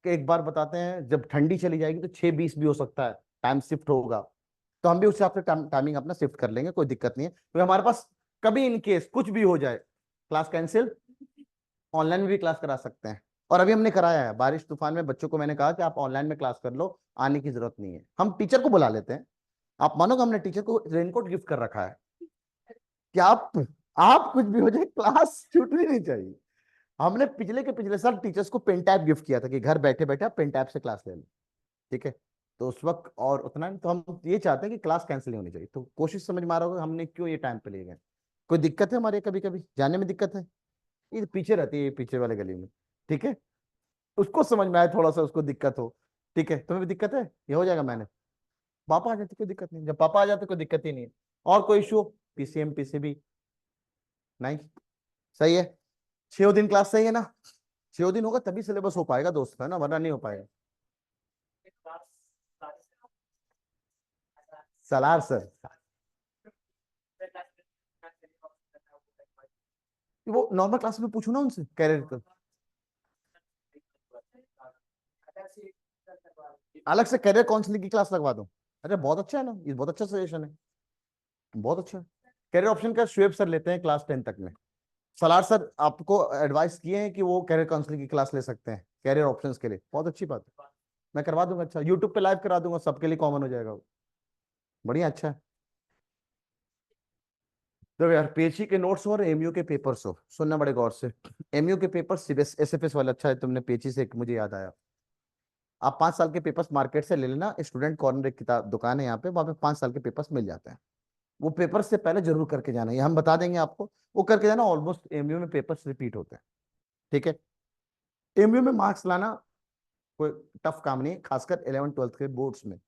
एक बार बताते हैं, जब ठंडी चली जाएगी तो 6:20 भी हो सकता है, टाइम शिफ्ट होगा। तो हम भी उस हिसाब से टाइमिंग अपना शिफ्ट कर लेंगे, कोई दिक्कत नहीं है, क्योंकि हमारे पास कभी इन केस कुछ भी हो जाए, क्लास कैंसिल, ऑनलाइन में भी क्लास करा सकते हैं। और अभी हमने कराया है, बारिश तूफान में बच्चों को मैंने कहा कि आप ऑनलाइन में क्लास कर लो, आने की जरूरत नहीं है। हम टीचर को बुला लेते हैं, आप मानोगे हमने टीचर को रेनकोट गिफ्ट कर रखा है कि आप कुछ भी हो जाए क्लास छूटनी नहीं चाहिए। हमने पिछले के पिछले साल टीचर्स को पेन टैब गिफ्ट किया था कि घर बैठे बैठे आप पेन टैब से क्लास ले लो, ठीक है। तो उस वक्त और उतना नहीं, तो हम ये चाहते हैं कि क्लास कैंसिल नहीं होनी चाहिए। तो कोशिश समझ में आ रहा होगा हमने क्यों ये टाइम पे ले गए। कोई दिक्कत है हमारे, कभी कभी जाने में दिक्कत है? ये पीछे रहती है, ये पीछे वाले गली में, ठीक है। उसको समझ में आए थोड़ा सा, उसको दिक्कत हो, ठीक है। तुम्हें भी दिक्कत है, ये हो जाएगा मैंने। पापा आ जाते कोई दिक्कत नहीं, जब पापा आ जाते कोई दिक्कत ही नहीं है। और कोई इशू? PCM PCB? नहीं, सही है। 6 दिन क्लास सही है ना? 6 दिन होगा तभी सिलेबस हो पाएगा दोस्त, है ना, वरना नहीं हो पाएगा। सलार सर, वो नॉर्मल क्लास में पूछू ना उनसे कैरियर का, अलग से कैरियर काउंसलिंग की क्लास लगवा दूं। अरे बहुत अच्छा है ना, ये बहुत अच्छा सजेशन है, बहुत अच्छा है। कैरियर ऑप्शन का शुएब सर लेते हैं क्लास 10 तक में। सलार सर आपको एडवाइस किए हैं कि वो कैरियर काउंसलिंग की क्लास ले सकते हैं कैरियर ऑप्शंस के लिए, बहुत अच्छी बात है। मैं करवा दूंगा, अच्छा यूट्यूब पे लाइव करा दूंगा, सबके लिए कॉमन हो जाएगा वो। बढ़िया, अच्छा है। तो यार पीएचई के नोट्स हो और एमयू के पेपर्स हो, सुनना बड़े गौर से। एमयू के पेपर सीबीएस एसएफएस वाला, अच्छा है तुमने पीएचई से, मुझे याद आया। आप 5 साल के पेपर्स मार्केट से ले लेना, स्टूडेंट कॉर्नर एक किताब दुकान है यहाँ पे, वहाँ पे 5 साल के पेपर्स मिल जाते हैं। वो पेपर से पहले जरूर करके जाना, ये हम बता देंगे आपको, वो करके जाना। ऑलमोस्ट एमयू में पेपर्स रिपीट होते हैं, ठीक है। एमयू में मार्क्स लाना कोई टफ काम नहीं है, खासकर 11th 12th के बोर्ड्स में।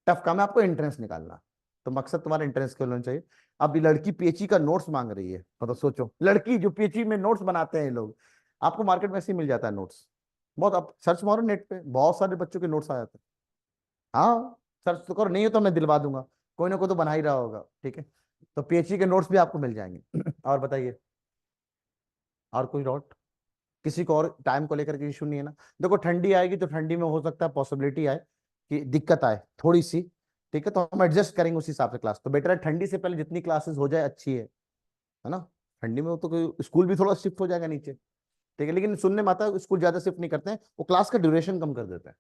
टफ काम है आपको एंट्रेंस निकालना, तो मकसद तुम्हारा एंट्रेंस के होना चाहिए। अब ये लड़की पीएचई का नोट्स मांग रही है, मतलब सोचो, लड़की जो पीएचई में नोट्स बनाते हैं ये लोग, आपको मार्केट में ऐसे ही मिल जाता है नोट्स। बहुत, आप सर्च मारो नेट पे, बहुत सारे बच्चों के नोट्स आ जाते हैं। हाँ, सर्च तो करो, नहीं हो तो मैं दिलवा दूंगा, कोई ना कोई तो बना ही रहा होगा, ठीक है। तो पीएचई के नोट्स भी आपको मिल जाएंगे। और बताइए, और कोई डाउट? किसी को और टाइम को लेकर के इशू नहीं है ना? देखो ठंडी आएगी तो ठंडी में हो सकता है पॉसिबिलिटी आए कि दिक्कत आए थोड़ी सी, ठीक है। तो हम एडजस्ट करेंगे उस हिसाब से क्लास, तो बेटर है ठंडी से पहले जितनी क्लासेस हो जाए अच्छी है ना। ठंडी में तो कोई स्कूल भी थोड़ा शिफ्ट हो जाएगा नीचे, ठीक है। लेकिन सुनने में आता है स्कूल ज्यादा शिफ्ट नहीं करते हैं, वो क्लास का ड्यूरेशन कम कर देते हैं,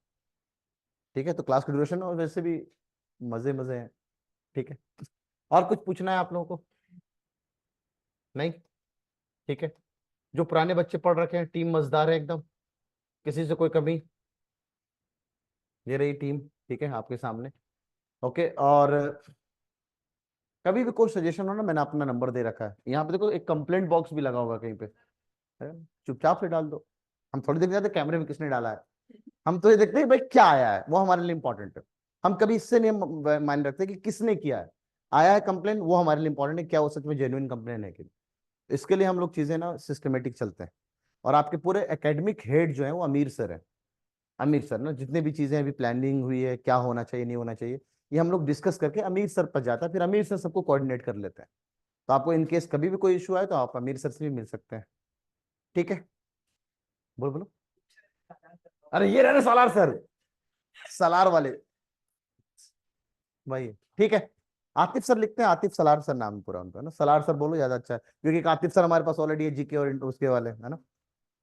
ठीक है। तो क्लास का ड्यूरेशन और वैसे भी मजे मजे हैं, ठीक है। और कुछ पूछना है आप लोगों को? नहीं, ठीक है। जो पुराने बच्चे पढ़ रखे हैं, टीम मजेदार है एकदम, किसी से कोई कमी? ये रही टीम, ठीक है, आपके सामने, ओके। और कभी भी कोई सजेशन हो ना, मैंने अपना नंबर दे रखा है यहाँ पे, देखो एक कंप्लेंट बॉक्स भी लगा होगा कहीं पे, है ना? चुपचाप से डाल दो। हम थोड़ी देख जाते कैमरे में किसने डाला है, हम तो ये देखते हैं भाई क्या आया है, वो हमारे लिए इंपॉर्टेंट है। हम कभी इससे नहीं मायने रखते कि किसने किया है, आया है कंप्लेन, वो हमारे लिए इंपॉर्टेंट है, क्या वो सच में जेन्युइन कंप्लेन है कि नहीं। इसके लिए हम लोग चीजें ना सिस्टमेटिक चलते हैं। और आपके पूरे एकेडमिक हेड जो है वो अमीर सर है। अमीर सर ना, जितने भी चीजें अभी प्लानिंग हुई है, क्या होना चाहिए नहीं होना चाहिए, ये हम लोग डिस्कस करके अमीर सर पर जाता है, फिर अमीर सर सबको कोऑर्डिनेट कर लेते हैं। तो आपको इन केस कभी भी कोई इशू आए तो आप अमीर सर से भी मिल सकते हैं, ठीक है। बोलो बोलो। अरे ये रहे ना सालार सर, सालार वाले, भाई, ठीक है। आतिफ सर लिखते हैं, आतिफ सलार सर नाम पूरा उनका ना, सलार सर बोलो ज्यादा अच्छा है, क्योंकि आतिफ सर हमारे पास ऑलरेडी है जीके और उसके वाले, है ना।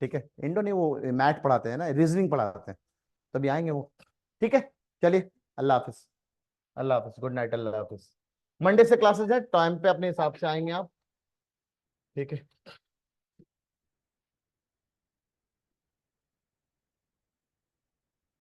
ठीक है, इंडो नहीं, वो मैथ पढ़ाते हैं ना, रीजनिंग पढ़ाते हैं, तभी आएंगे वो, ठीक है। चलिए, अल्लाह हाफिज। अल्लाह हाफिज, गुड नाइट, अल्लाह हाफिज। मंडे से क्लासेस है, टाइम पे अपने हिसाब से आएंगे आप, ठीक है।